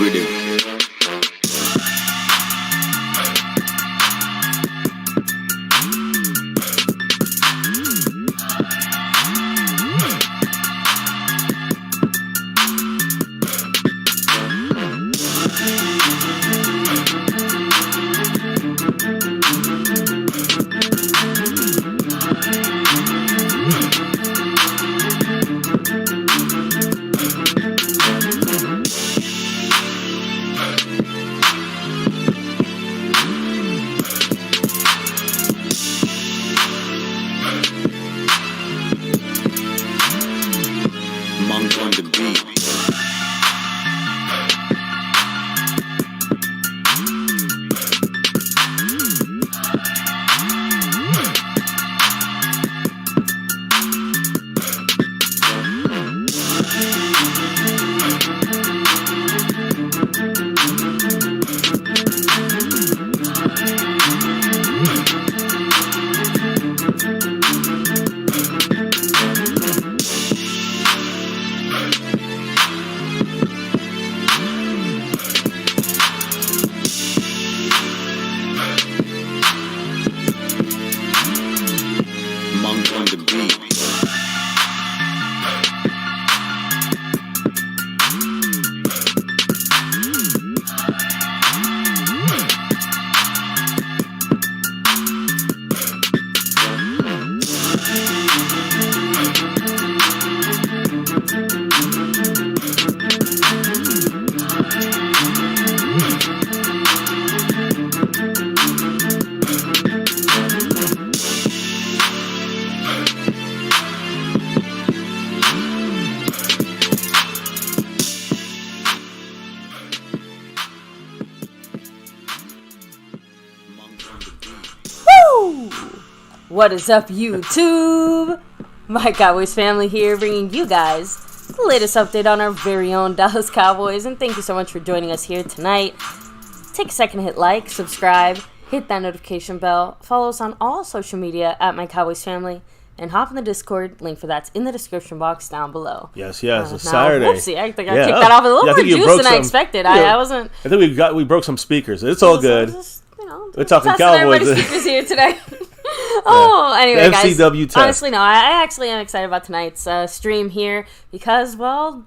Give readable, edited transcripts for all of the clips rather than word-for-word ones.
Rhythm. Monk on the beat. Monk on the beat. Woo! What is up, YouTube? My Cowboys family here, bringing you guys the latest update on our very own Dallas Cowboys, and thank you so much for joining us here tonight. Take a second to hit like, subscribe, hit that notification bell, follow us on all social media at MyCowboysFamily, and hop in the Discord. Link for that's in the description box down below. Yes, it's Saturday. Whoopsie, I think I kicked that off a little more juice than I expected. I wasn't. I think we broke some speakers. It's all good. We're talking Cowboys. Everybody's speakers here today. Anyway, guys. MCW test. Honestly, no, I actually am excited about tonight's stream here because, well,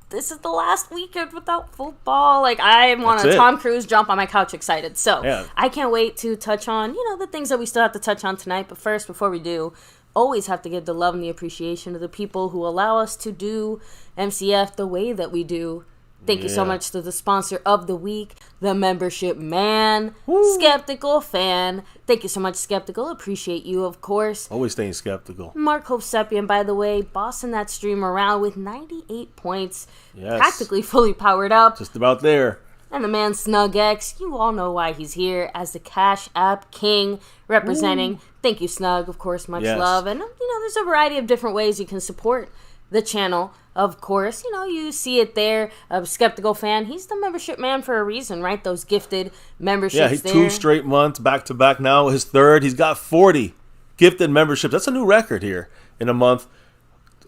this is the last weekend without football. Like, I want a Tom Cruise jump on my couch excited. So, I can't wait to touch on, the things that we still have to touch on tonight. But first, before we do, always have to give the love and the appreciation to the people who allow us to do MCF the way that we do. Thank you so much to the sponsor of the week, the membership man, Skeptical Fan. Thank you so much, Skeptical. Appreciate you, of course. Always staying skeptical. Mark Hosepian, by the way, bossing that stream around with 98 points. Yes. Practically fully powered up. Just about there. And the man Snug X, you all know why he's here as the Cash App King representing. Thank you, Snug. Of course, much love. And, there's a variety of different ways you can support the channel. Of course, you see it there. Skeptical Fan, he's the membership man for a reason, right? Those gifted memberships. Yeah, he's 2 straight months back to back now. His third. He's got 40 gifted memberships. That's a new record here in a month.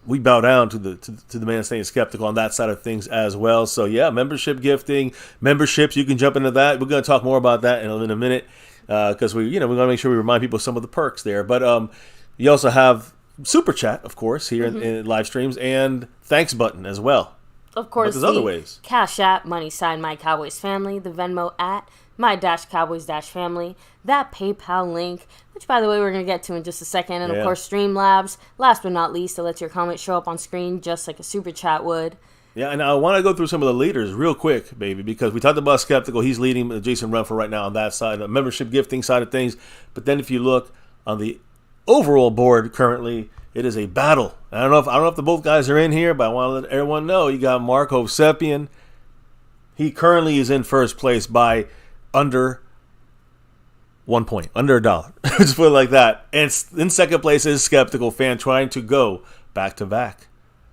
We bow down to the man staying skeptical on that side of things as well. So yeah, membership gifting, memberships. You can jump into that. We're going to talk more about that in a minute because we want to make sure we remind people of some of the perks there. But you also have Super Chat, of course, here in live streams, and thanks button as well. Of course, but there's other ways. Cash App, money sign My Cowboys Family, the Venmo at My-Cowboys-Family, that PayPal link, which, by the way, we're going to get to in just a second, and of course, Streamlabs. Last but not least, to let your comment show up on screen just like a Super Chat would. Yeah, and I want to go through some of the leaders real quick, baby, because we talked about Skeptical. He's leading Jason Renfro right now on that side, the membership gifting side of things. But then if you look on the overall board currently, it is a battle. I don't know if the both guys are in here, but I want to let everyone know you got Mark Hosepian. He currently is in first place by under 1 point, under $1. Just put it like that. And in second place is Skeptical Fan, trying to go back to back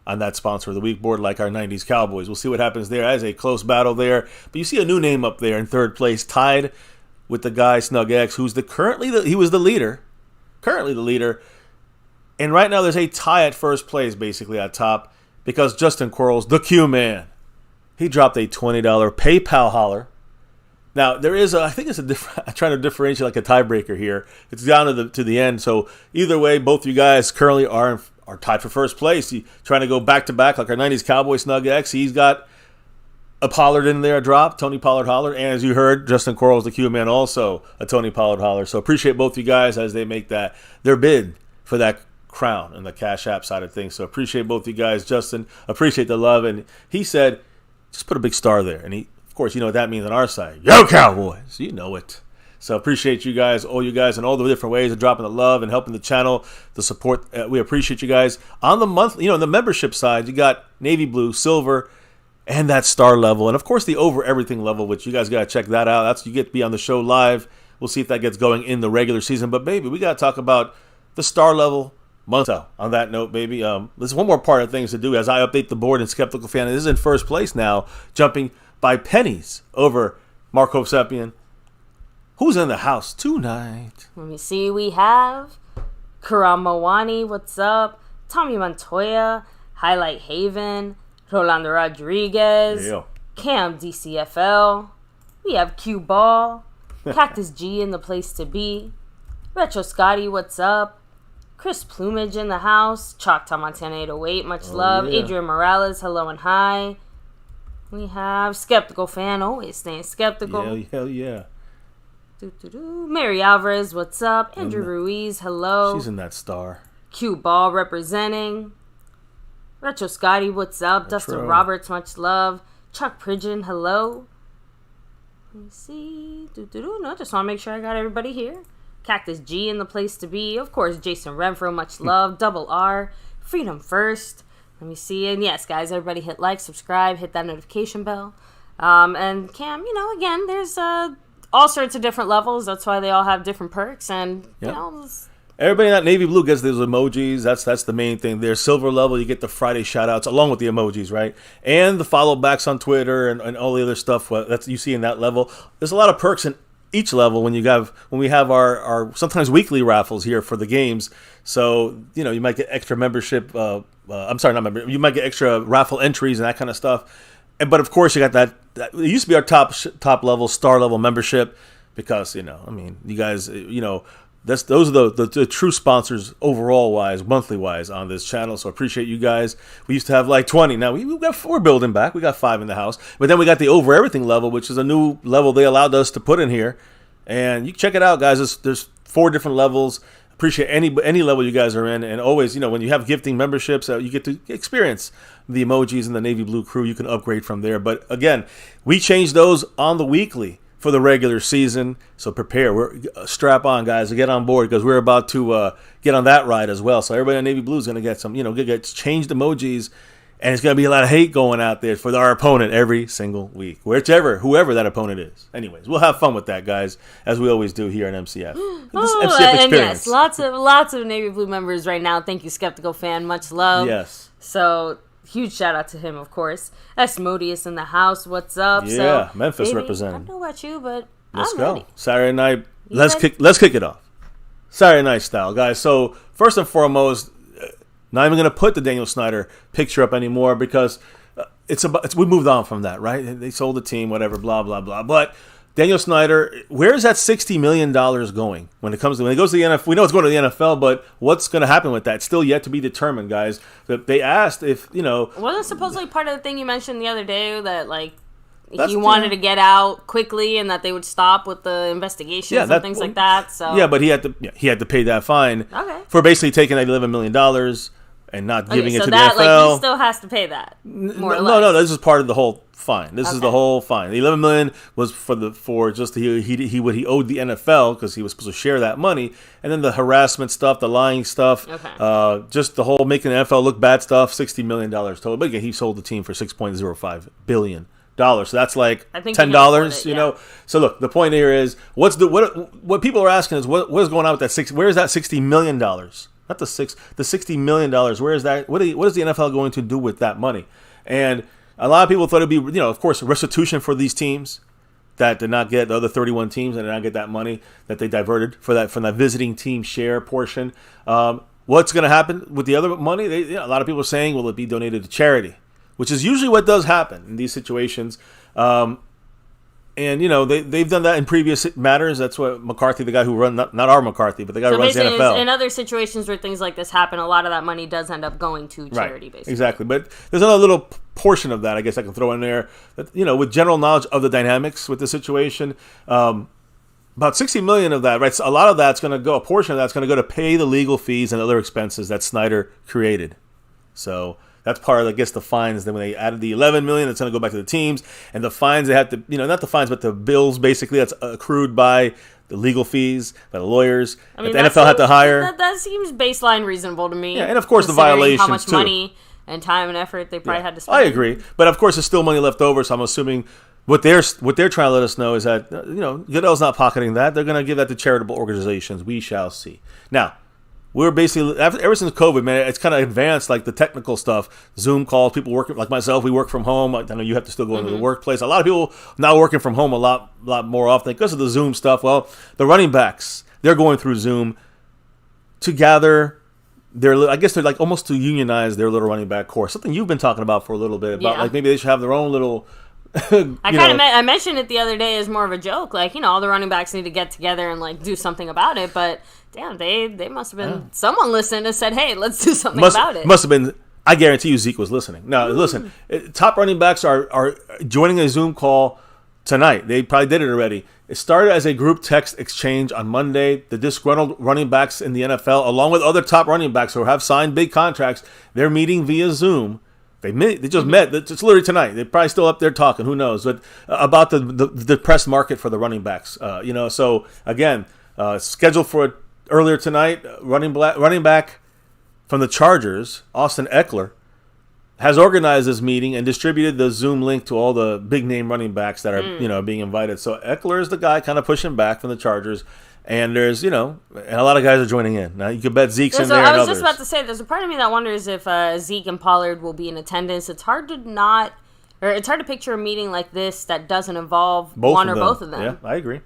on that sponsor of the week board like our 90s Cowboys. We'll see what happens there. As a close battle there. But you see a new name up there in third place, tied with the guy Snug X, who's he was the leader. Currently the leader. And right now there's a tie at first place basically at top because Justin Quarles, the Q-Man, He dropped a $20 PayPal holler. Now, there is I think it's a different, I'm trying to differentiate like a tiebreaker here. It's down to the end. So either way, both you guys currently are tied for first place. Trying to go back-to-back like our 90s Cowboy Snug X. He's got a Pollard in there, a drop, Tony Pollard holler. And as you heard, Justin Quarles, the Q man, also a Tony Pollard holler. So appreciate both you guys as they make their bid for that crown and the Cash App side of things. So appreciate both you guys. Justin, appreciate the love. And he said, just put a big star there. And of course, you know what that means on our side. Yo, Cowboys! You know it. So appreciate you guys, all you guys, in all the different ways of dropping the love and helping the channel, the support. We appreciate you guys. On the monthly, the membership side, you got navy blue, silver, and that star level. And, of course, the over everything level, which you guys got to check that out. You get to be on the show live. We'll see if that gets going in the regular season. But, baby, we got to talk about the star level month. So, on that note, baby, there's one more part of things to do as I update the board. And Skeptical Fan is in first place now, jumping by pennies over Marco Seppian. Who's in the house tonight? Let me see. We have Karam Mawani, what's up? Tommy Montoya, Highlight Haven, Rolando Rodriguez, Cam DCFL. We have Q Ball, Cactus G in the place to be, Retro Scotty, what's up? Chris Plumage in the house, Choctaw Montana 808, much love. Yeah. Adrian Morales, hello and hi. We have Skeptical Fan, always staying skeptical. Hell yeah. Mary Alvarez, what's up? Andrew Ruiz, hello. She's in that star. Q Ball representing. Retro Scotty, what's up? Retro. Dustin Roberts, much love. Chuck Pridgeon, hello. Let me see. No, just want to make sure I got everybody here. Cactus G in the place to be. Of course, Jason Renfro, much love. Double R. Freedom First. Let me see. And yes, guys, everybody hit like, subscribe, hit that notification bell. And Cam, again, there's all sorts of different levels. That's why they all have different perks. And, everybody in that navy blue gets those emojis. That's the main thing. There's silver level. You get the Friday shoutouts along with the emojis, right? And the follow backs on Twitter and all the other stuff that you see in that level. There's a lot of perks in each level when we have our sometimes weekly raffles here for the games. So, you might get extra membership. I'm sorry, not member. You might get extra raffle entries and that kind of stuff. But of course, you got that it used to be our top level, star level membership because, you guys, those are the true sponsors overall wise, monthly wise on this channel. So appreciate you guys. We used to have like 20. Now we're building back. We got 5 in the house. But then we got the over everything level, which is a new level they allowed us to put in here. And you can check it out, guys. There's 4 different levels. Appreciate any level you guys are in. And always, when you have gifting memberships, you get to experience the emojis and the navy blue crew. You can upgrade from there. But again, we changed those on the weekly for the regular season. So prepare. Strap on, guys, to get on board because we're about to get on that ride as well. So everybody in navy blue is going to get some, get changed emojis. And it's going to be a lot of hate going out there for our opponent every single week, whoever that opponent is. Anyways, we'll have fun with that, guys, as we always do here in MCF. MCF and yes, lots of navy blue members right now. Thank you, Skeptical Fan. Much love. Yes. So huge shout out to him, of course. Asmodeus in the house. What's up? Yeah, so, Memphis baby, representing. I don't know about you, but let's I'm go. ready. Saturday night. Let's kick it off. Saturday night style, guys. So first and foremost, not even going to put the Daniel Snyder picture up anymore because we moved on from that, right? They sold the team, whatever, blah blah blah. But Daniel Snyder, where is that $60 million going when it goes to the NFL? We know it's going to the NFL, but what's going to happen with that? Still yet to be determined, guys. They asked if wasn't supposedly part of the thing you mentioned the other day that he wanted to get out quickly and that they would stop with the investigations and things like that. So yeah, but he had to pay that fine for basically taking that $11 million and not giving it to the NFL. He still has to pay that. More or less. No, this is part of the whole fine. This is the whole fine. The $11 million was for just what he owed the NFL because he was supposed to share that money, and then the harassment stuff, the lying stuff, just the whole making the NFL look bad stuff. $60 million total. But again, he sold the team for $6.05 billion. So that's like $10, So look, the point here is what people are asking is what is going on with that where is that $60 million? Not the $60 million. Where is that? What is the NFL going to do with that money? And a lot of people thought it'd be, of course, restitution for these teams that did not get the other 31 teams that did not get that money that they diverted from that visiting team share portion. What's going to happen with the other money? A lot of people are saying, will it be donated to charity? which is usually what does happen in these situations. And, they've done that in previous matters. That's what McCarthy, the guy who runs, not our McCarthy, but the guy who runs the NFL. In other situations where things like this happen, a lot of that money does end up going to charity, basically. Exactly. But there's another little portion of that, I guess I can throw in there, that, with general knowledge of the dynamics with the situation. About $60 million of that, right? So a lot of that's going to go, a portion of that's going to go to pay the legal fees and other expenses that Snyder created. So that's part of, I guess, the fines. Then when they added the $11 million, it's going to go back to the teams, and the fines they had to, not the fines, but the bills basically that's accrued by the legal fees by the lawyers that the NFL had to hire. That seems baseline reasonable to me. Yeah, and of course the violations how much too. Money and time and effort they probably had to spend. I agree, but of course there's still money left over. So I'm assuming what they're trying to let us know is that Goodell's not pocketing that. They're going to give that to charitable organizations. We shall see. Now, we're basically, ever since COVID, man, it's kind of advanced, like the technical stuff. Zoom calls, people working, like myself, we work from home. I know you have to still go into the workplace. A lot of people now working from home a lot more often because of the Zoom stuff. Well, the running backs, they're going through Zoom to gather I guess they're like almost to unionize their little running back corps. Something you've been talking about for a little bit, about like maybe they should have their own little... I mentioned it the other day as more of a joke. Like, all the running backs need to get together and like do something about it. But damn, they must have been someone listened and said, "Hey, let's do something about it." Must have been. I guarantee you, Zeke was listening. Now, listen, top running backs are joining a Zoom call tonight. They probably did it already. It started as a group text exchange on Monday. The disgruntled running backs in the NFL, along with other top running backs who have signed big contracts, they're meeting via Zoom. They just met. It's literally tonight. They're probably still up there talking. Who knows? But about the depressed market for the running backs. So again, scheduled for earlier tonight. Running back from the Chargers, Austin Eckler, has organized this meeting and distributed the Zoom link to all the big name running backs that are being invited. So Eckler is the guy kind of pushing back from the Chargers. And there's, and a lot of guys are joining in. Now, you could bet Zeke's in there and others. I was just about to say, there's a part of me that wonders if Zeke and Pollard will be in attendance. It's hard to picture a meeting like this that doesn't involve one or both of them. Yeah, I agree.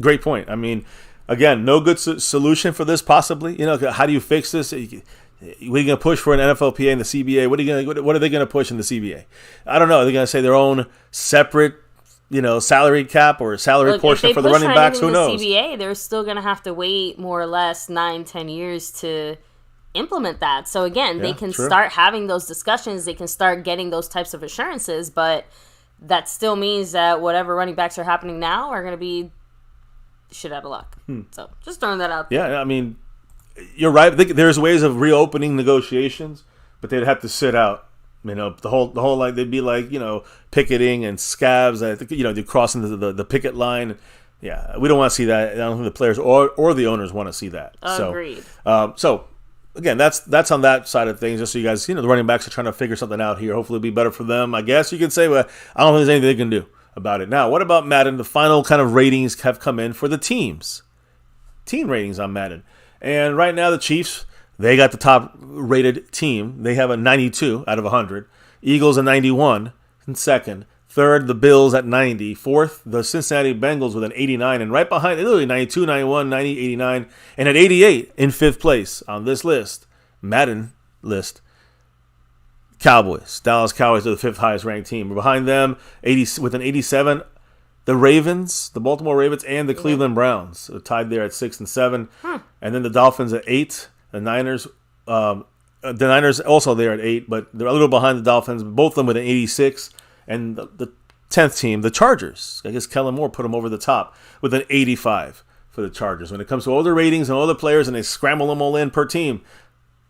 Great point. I mean, again, no good solution for this possibly. How do you fix this? What are you going to push for an NFLPA and the CBA? What are they going to push in the CBA? I don't know. Are they going to say their own separate salary cap or salary portion for the running backs? Who knows? The CBA, they're still going to have to wait more or less 9-10 years to implement that. So again, they can start having those discussions. They can start getting those types of assurances, but that still means that whatever running backs are happening now are going to be shit out of luck. So just throwing that out there. Yeah, I mean, you're right. I think there's ways of reopening negotiations, but they'd have to sit out. The whole like they'd be like picketing and scabs. I think they're crossing the picket line. Yeah, we don't want to see that. I don't think the players or the owners want to see that. Agreed. So again, that's on that side of things. Just so you guys, the running backs are trying to figure something out here. Hopefully, it'll be better for them. I guess you could say, but I don't think there's anything they can do about it. Now, what about Madden? The final kind of ratings have come in for the teams. Team ratings on Madden, and right now the Chiefs. They got the top-rated team. They have a 92 out of 100. Eagles a 91 in second. Third, the Bills at 90. Fourth, the Cincinnati Bengals with an 89. And right behind, literally 92, 91, 90, 89. And at 88 in fifth place on this list, Madden list, Cowboys. Dallas Cowboys are the fifth highest-ranked team. Behind them, with an 87, the Ravens, the Baltimore Ravens, and the Cleveland Browns are tied there at 6 and 7. And then the Dolphins at 8. The Niners also there at 8, but they're a little behind the Dolphins. Both of them with an 86, and the 10th team, the Chargers. I guess Kellen Moore put them over the top with an 85 for the Chargers. When it comes to all the ratings and all the players, and they scramble them all in per team,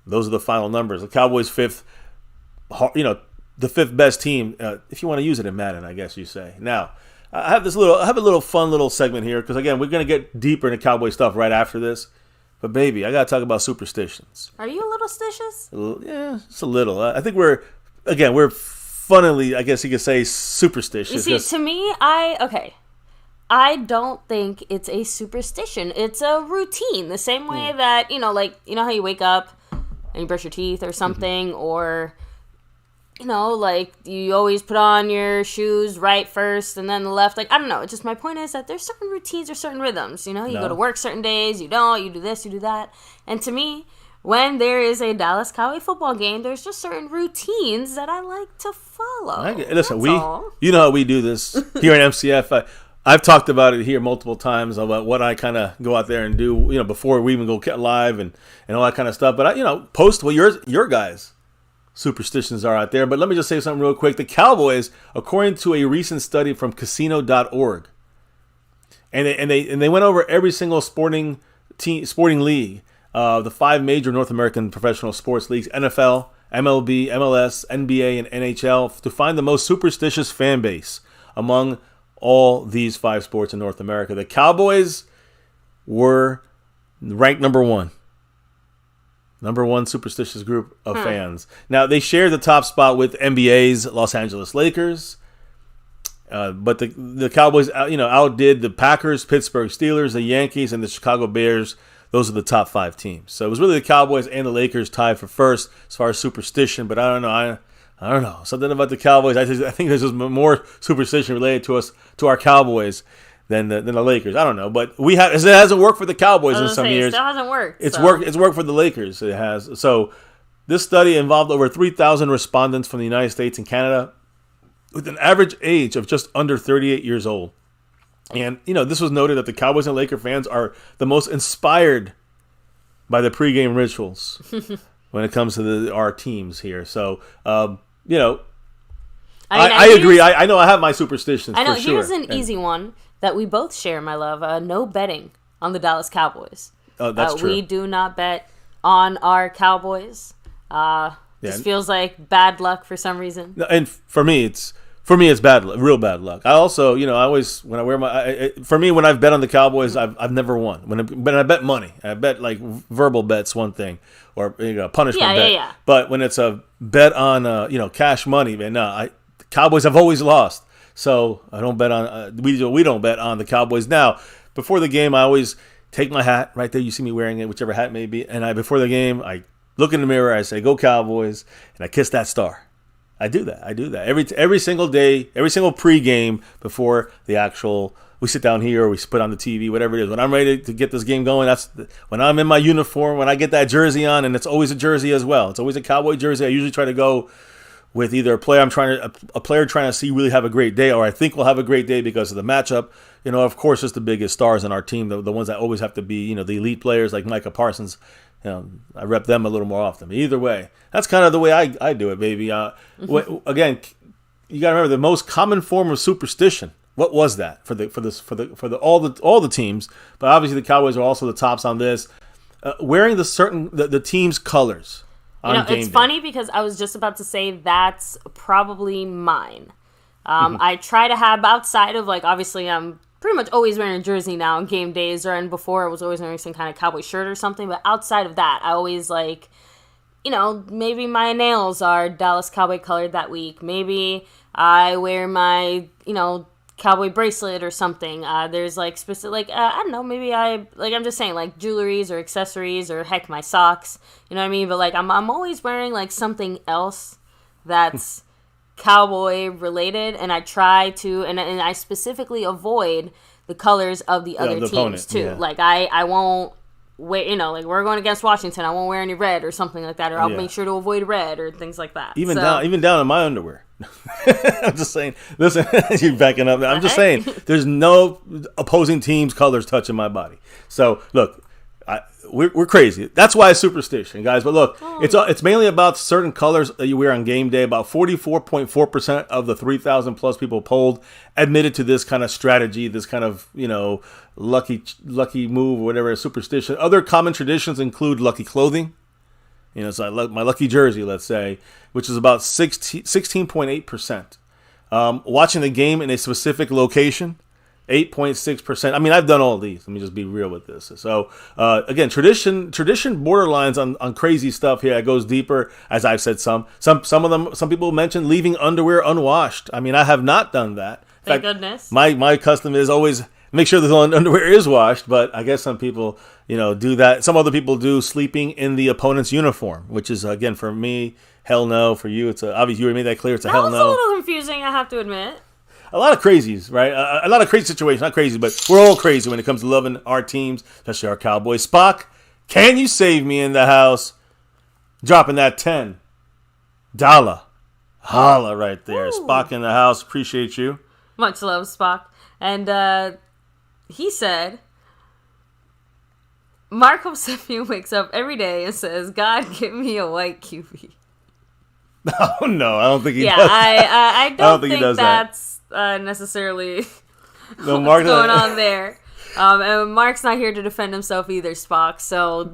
those are the final numbers. The Cowboys fifth, the fifth best team, if you want to use it in Madden, I guess you say. Now, I have a little fun little segment here because again, we're going to get deeper into Cowboy stuff right after this. But baby, I gotta talk about superstitions. Are you a little stitious? Yeah, just a little. I think we're funnily, I guess you could say, superstitious. You see, to me, I don't think it's a superstition. It's a routine. The same way that how you wake up and you brush your teeth or something, or you always put on your shoes right first and then the left. I don't know. It's just my point is that there's certain routines or certain rhythms. You go to work certain days, you don't. You do this, you do that. And to me, when there is a Dallas Cowboy football game, there's just certain routines that I like to follow. Listen, you know how we do this here at MCF. I've talked about it here multiple times about what I kind of go out there and do, before we even go live and all that kind of stuff. But post what your guys' superstitions are out there. But let me just say something real quick. The Cowboys, according to a recent study from Casino.org, and they went over every single sporting league. The 5 major North American professional sports leagues, NFL, MLB, MLS, NBA, and NHL, to find the most superstitious fan base among all these 5 sports in North America. The Cowboys were ranked number 1. Number 1 superstitious group of fans. Now, they share the top spot with NBA's Los Angeles Lakers, but the Cowboys outdid the Packers, Pittsburgh Steelers, the Yankees, and the Chicago Bears. Those are the top 5 teams. So it was really the Cowboys and the Lakers tied for first as far as superstition. But I don't know. I don't know. Something about the Cowboys. I think there's just more superstition related to our Cowboys than the Lakers. I don't know. But it hasn't worked for the Cowboys in some years. It still hasn't worked. It's worked for the Lakers. It has. So this study involved over 3,000 respondents from the United States and Canada with an average age of just under 38 years old. And, this was noted that the Cowboys and Laker fans are the most inspired by the pregame rituals when it comes to our teams here. So, I agree. I know I have my superstitions. I know. For sure. Here's an easy one that we both share, my love. No betting on the Dallas Cowboys. Oh, that's true. We do not bet on our Cowboys. Just feels like bad luck for some reason. And for me, it's bad, real bad luck. I also, I always, when I wear when I've bet on the Cowboys, I've never won. When I bet money, I bet like verbal bets, one thing, or punishment bet. Yeah. But when it's a bet on, cash money, man, the Cowboys have always lost. So I don't bet on, we don't bet on the Cowboys. Now, before the game, I always take my hat right there. You see me wearing it, whichever hat it may be. And before the game, I look in the mirror, I say, "Go Cowboys," and I kiss that star. I do that. Every single day, every single pregame before the actual, we sit down here or we put on the TV, whatever it is. When I'm ready to get this game going, that's when I'm in my uniform, when I get that jersey on, and it's always a jersey as well. It's always a Cowboy jersey. I usually try to go with either a player trying to see really have a great day, or I think we'll have a great day because of the matchup. Of course, just the biggest stars in our team, the ones that always have to be, the elite players like Micah Parsons. I rep them a little more often. Either way, that's kind of the way I do it, baby. Again, you got to remember the most common form of superstition. What was that for all the teams? But obviously, the Cowboys are also the tops on this. Wearing the team's colors on game it's day. funny because I was just about to say that's probably mine. I try to have outside of obviously I'm pretty much always wearing a jersey now on game days, and before I was always wearing some kind of Cowboy shirt or something. But outside of that, I always maybe my nails are Dallas Cowboy colored that week. Maybe I wear my, Cowboy bracelet or something. There's specific, I don't know, maybe I'm just saying jewelries or accessories or heck, my socks. You know what I mean? But I'm always wearing something else that's Cowboy related, and I try to, and I specifically avoid the colors of the other teams opponent, too. Yeah. I won't wear, we're going against Washington, I won't wear any red or something like that, or I'll make sure to avoid red or things like that. Even down in my underwear. I'm just saying. Listen, you're backing up. I'm just saying. There's no opposing team's colors touching my body. So look. We're crazy. That's why it's superstition, guys. But look, it's mainly about certain colors that you wear on game day. About 44.4% of the 3,000 plus people polled admitted to this kind of strategy, this kind of lucky move or whatever, superstition. Other common traditions include lucky clothing. So my lucky jersey, let's say, which is about 16.8%. Watching the game in a specific location. 8.6%. I mean, I've done all these. Let me just be real with this. So, again, tradition borderlines on crazy stuff here. It goes deeper, as I've said. Some people mentioned leaving underwear unwashed. I mean, I have not done that. Thank goodness. My custom is always make sure the underwear is washed. But I guess some people, do that. Some other people do sleeping in the opponent's uniform, which is again for me, hell no. For you, it's obviously you made that clear. It's a hell no. That was a little confusing, I have to admit. A lot of crazies, right? A lot of crazy situations. Not crazy, but we're all crazy when it comes to loving our teams, especially our Cowboys. Spock, Can you save me in the house? Dropping that $10. Holla right there. Ooh. Spock in the house. Appreciate you. Much love, Spock. And he said, Mark Hoseffian wakes up every day and says, God, give me a white QB. Oh, no. I don't think he does that. I don't think that's necessarily what's going on there. And Mark's not here to defend himself either, Spock. So,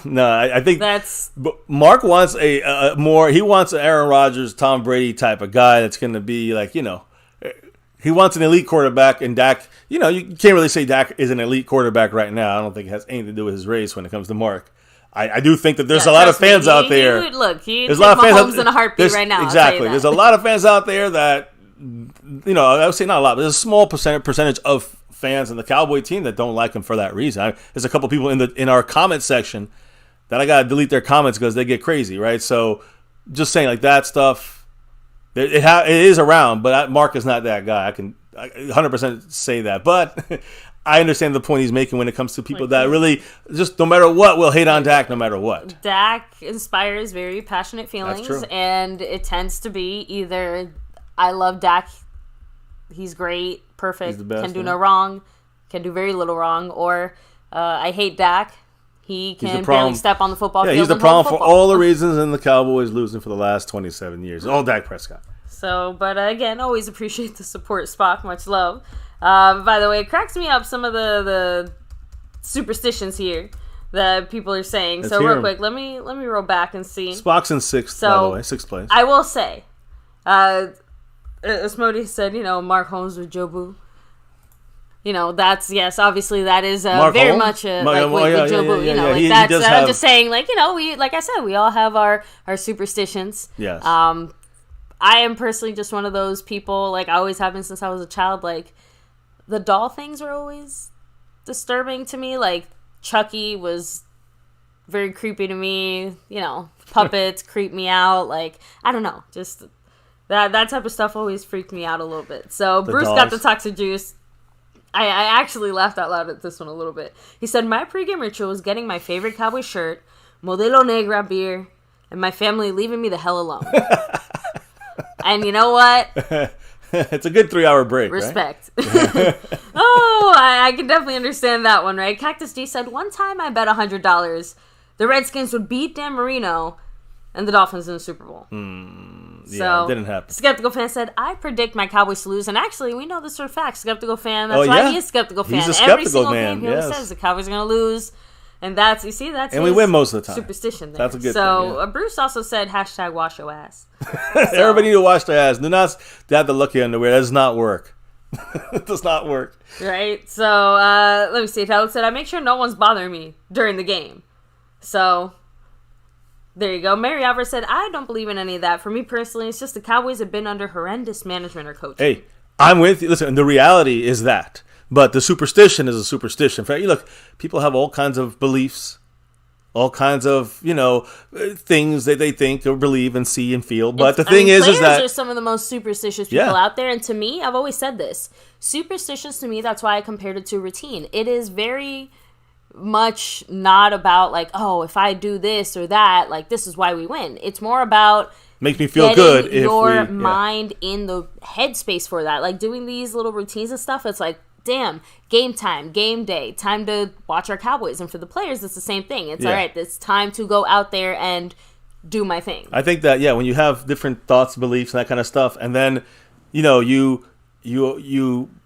No, I think that's... Mark wants he wants an Aaron Rodgers, Tom Brady type of guy that's going to be like, he wants an elite quarterback, and Dak, you can't really say Dak is an elite quarterback right now. I don't think it has anything to do with his race when it comes to Mark. I do think that there's a lot of fans out there. There's a lot of fans in a heartbeat right now. Exactly. There's a lot of fans out there that, I would say not a lot, but there's a small percentage of fans in the Cowboy team that don't like him for that reason. There's a couple people in our comment section that I gotta delete their comments because they get crazy, right? So just saying, like, that stuff, it is around, but Mark is not that guy. I can 100% say that, but I understand the point he's making when it comes to people that really just no matter what will hate on Dak no matter what. Dak inspires very passionate feelings. That's true. And it tends to be either I love Dak, he's great, perfect, can do no wrong, can do very little wrong, or I hate Dak, he can barely step on the football field. He's the problem for all the reasons in the Cowboys losing for the last 27 years. All Dak Prescott. So, but again, always appreciate the support, Spock. Much love. By the way, it cracks me up some of the superstitions here that people are saying. So real quick, let me roll back and see. Spock's in 6th, by the way, 6th place. I will say, Smody said, Mark Holmes with Joe Boo. That's, yes, obviously that is very Holmes? Much with Joe Boo. I'm just saying, we, like I said, we all have our superstitions. Yes. I am personally just one of those people, I always have been since I was a child, the doll things were always disturbing to me. Chucky was very creepy to me. Puppets creep me out. I don't know. Just that type of stuff always freaked me out a little bit. So Bruce got the toxic juice. I actually laughed out loud at this one a little bit. He said, my pregame ritual was getting my favorite Cowboy shirt, Modelo Negra beer, and my family leaving me the hell alone. And you know what? It's a good 3-hour break. Respect. Right? I can definitely understand that one, right? Cactus G said, one time I bet $100 the Redskins would beat Dan Marino and the Dolphins in the Super Bowl. Yeah, it didn't happen. Skeptical Fan said, I predict my Cowboys to lose. And actually, we know this for a fact. Skeptical Fan, that's why he is Skeptical Fan. He's a skeptical Every single man. game he always says the Cowboys are going to lose. And that's and we win most of the time. Superstition there. That's a good thing. So Bruce also said, hashtag wash your ass. Everybody need to wash their ass. Do not have the lucky underwear. That does not work. It does not work. Right. So let me see. Alex said, I make sure no one's bothering me during the game. So there you go. Mary Alvarez said, I don't believe in any of that. For me personally, it's just the Cowboys have been under horrendous management or coaching. Hey, I'm with you. Listen, the reality is that. But the superstition is a superstition. Look, people have all kinds of beliefs, all kinds of, things that they think or believe and see and feel. But the thing is that players are some of the most superstitious people out there. And to me, I've always said this, superstitious to me, that's why I compared it to routine. It is very much not about if I do this or that, this is why we win. It's more about makes me feel good if your mind in the headspace for that. Doing these little routines and stuff, it's damn, game time, game day, time to watch our Cowboys. And for the players, it's the same thing. It's all right, it's time to go out there and do my thing. I think that, when you have different thoughts, beliefs, and that kind of stuff, and then, you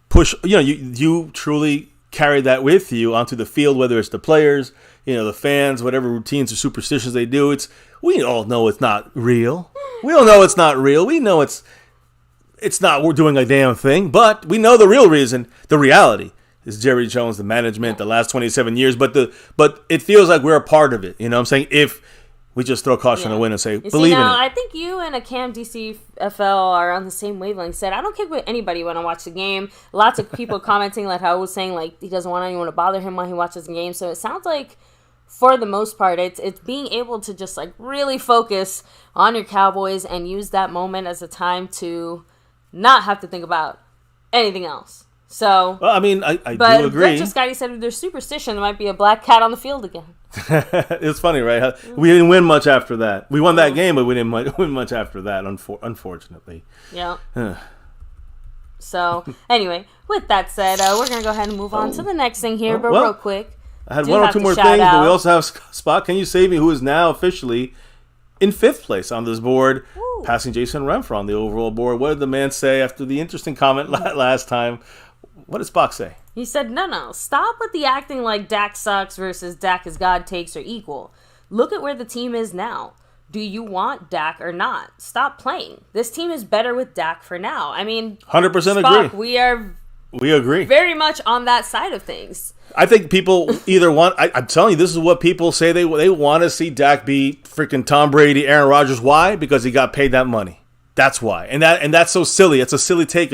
push, you truly carry that with you onto the field, whether it's the players, the fans, whatever routines or superstitions they do. We all know it's not real. We all know it's not real. We know it's not we're doing a damn thing, but we know the real reason, the reality is Jerry Jones, the management, the last 27 years, but it feels like we're a part of it. You know what I'm saying? If we just throw caution to the wind and say, believe in it. I think you and a Cam DCFL are on the same wavelength. Said, I don't kick with anybody when I watch the game. Lots of people commenting how I was saying he doesn't want anyone to bother him while he watches the game. So it sounds like for the most part, it's being able to just really focus on your Cowboys and use that moment as a time to not have to think about anything else. So, well, I mean, I do agree. But Retro Scotty said if there's superstition, there might be a black cat on the field again. It's funny, right? We didn't win much after that. We won that game, but we didn't win much after that, unfortunately. Yeah. So, anyway, with that said, we're going to go ahead and move on to the next thing here, but real quick. I had one or two more things, but we also have Spot. Can you save me? Who is now officially in 5th place on this board, passing Jason Renfro on the overall board. What did the man say after the interesting comment last time? What did Spock say? He said, no, stop with the acting like Dak sucks versus Dak is God takes are equal. Look at where the team is now. Do you want Dak or not? Stop playing. This team is better with Dak for now. I mean, 100% Spock, agree. We agree. Very much on that side of things. I think people either want... I'm telling you, this is what people say. They want to see Dak be freaking Tom Brady, Aaron Rodgers. Why? Because he got paid that money. That's why. And that's so silly. It's a silly take.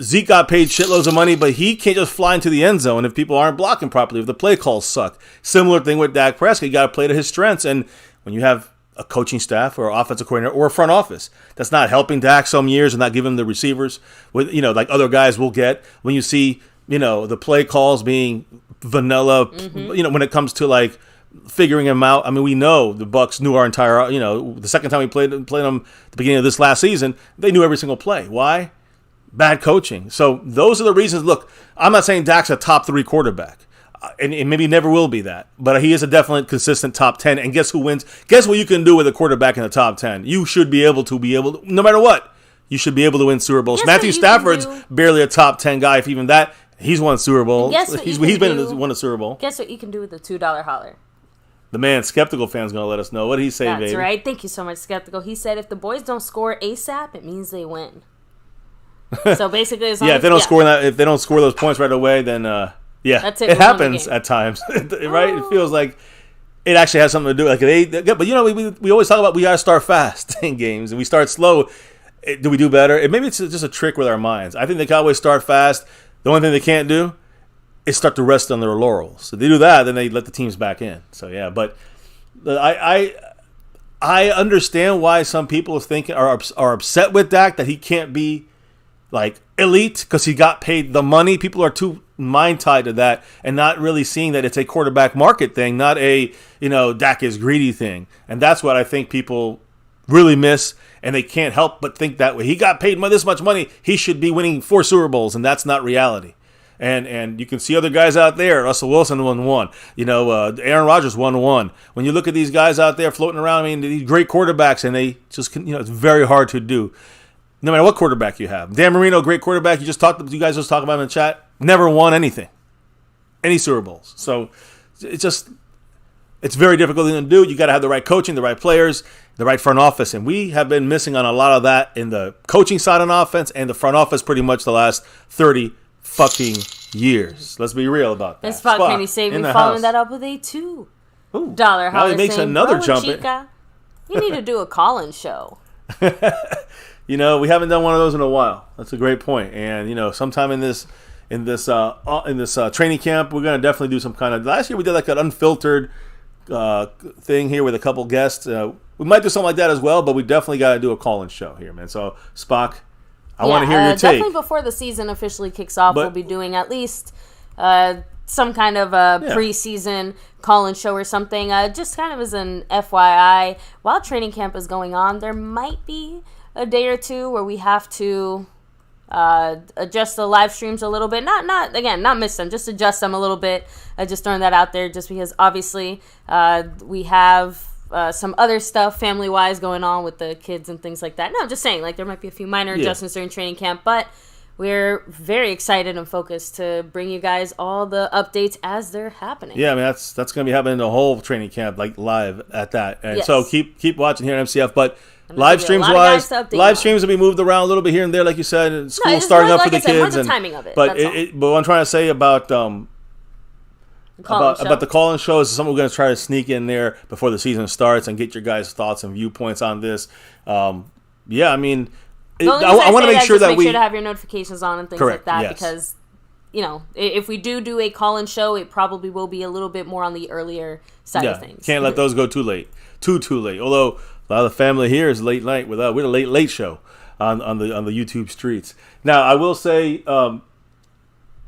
Zeke got paid shitloads of money, but he can't just fly into the end zone if people aren't blocking properly, if the play calls suck. Similar thing with Dak Prescott. You got to play to his strengths. And when you have a coaching staff or offensive coordinator or a front office that's not helping Dak some years and not giving him the receivers with like other guys will get, when you see the play calls being vanilla, when it comes to like figuring him out. I mean, we know the Bucs knew our entire, the second time we played them at the beginning of this last season, they knew every single play. Why? Bad coaching. So those are the reasons. Look, I'm not saying Dak's a top 3 quarterback. And maybe never will be that. But he is a definitely consistent top 10. And guess who wins? Guess what you can do with a quarterback in the top 10? You should be able to, no matter what, you should be able to win Super Bowls. Matthew Stafford's barely a top 10 guy, if even that. He's won Super Bowls. He's won a Super Bowl. Guess what you can do with the $2 holler? The man, Skeptical fan's going to let us know. What did he say, baby? That's right. Thank you so much, Skeptical. He said if the boys don't score ASAP, it means they win. So basically, if they don't score those points right away, then that's it happens at times, right? It feels like it actually has something to do. But we always talk about we gotta start fast in games, and we start slow. Do we do better? Maybe it's just a trick with our minds. I think the Cowboys start fast. The only thing they can't do is start to rest on their laurels. So if they do that, then they let the teams back in. So yeah, but I understand why some people are upset with Dak that he can't be like elite because he got paid the money. People are too mind tied to that and not really seeing that it's a quarterback market thing, not a Dak is greedy thing. And that's what I think people really miss, and they can't help but think that way. He got paid this much money, he should be winning 4 Super Bowls, and that's not reality. And you can see other guys out there. Russell Wilson won 1. Aaron Rodgers won 1. When you look at these guys out there floating around, I mean, these great quarterbacks, and they just it's very hard to do. No matter what quarterback you have. Dan Marino, great quarterback. You guys just talked about him in the chat. Never won anything. Any Super Bowls. So it's very difficult thing to do. You got to have the right coaching, the right players, the right front office. And we have been missing on a lot of that in the coaching side on offense and the front office pretty much the last 30 fucking years. Let's be real about that. This Spock Penny saved me following that up with a $2 holler. Now he makes another jump. You need to do a call-in show. We haven't done one of those in a while. That's a great point. And sometime in this training camp, we're gonna definitely do some kind of. Last year we did like an unfiltered thing here with a couple guests. We might do something like that as well, but we definitely got to do a call-in show here, man. So Spock, I want to hear your take. Definitely before the season officially kicks off, we'll be doing at least some kind of a preseason call-in show or something. Just kind of as an FYI, while training camp is going on, there might be a day or two where we have to adjust the live streams a little bit. Not miss them, just adjust them a little bit. Just throwing that out there just because obviously we have some other stuff family-wise going on with the kids and things like that. No, I'm just saying, like there might be a few minor adjustments during training camp, but we're very excited and focused to bring you guys all the updates as they're happening. Yeah, I mean that's going to be happening the whole training camp, like live at that. And so keep watching here at MCF, but live streams will be moved around a little bit here and there, like you said. School starting up for the kids. The timing of it. But what I'm trying to say about the call-in show is something we're going to try to sneak in there before the season starts and get your guys' thoughts and viewpoints on this. I mean, I want to make sure that make sure to have your notifications on and things like that because if we do a call-in show, it probably will be a little bit more on the earlier side of things. Can't let those go too late. Too late. Although a lot of the family here is late night we're a late show. on the YouTube streets. Now, I will say, I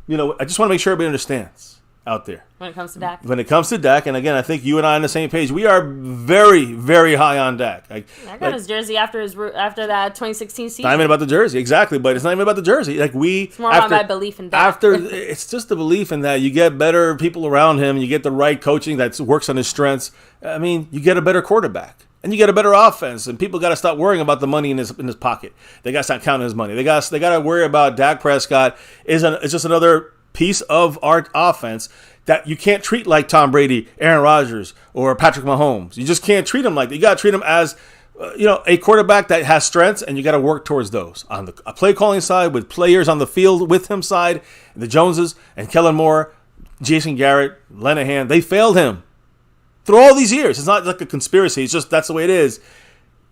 just want to make sure everybody understands out there. When it comes to Dak? When it comes to Dak, and again, I think you and I are on the same page. We are very, very high on Dak. I got his jersey after that 2016 season. Not even about the jersey, exactly, but it's not even about the jersey. It's more about my belief in Dak. It's just the belief in that you get better people around him, you get the right coaching that works on his strengths. I mean, you get a better quarterback. And you get a better offense, and people got to stop worrying about the money in his pocket. They got to stop counting his money. They got to worry about Dak Prescott. It's just another piece of our offense that you can't treat like Tom Brady, Aaron Rodgers, or Patrick Mahomes. You just can't treat them like that. You got to treat them as a quarterback that has strengths, and you got to work towards those on the play calling side with players on the field with him side. The Joneses and Kellen Moore, Jason Garrett, Lenahan, they failed him through all these years. It's not like a conspiracy. It's just that's the way it is.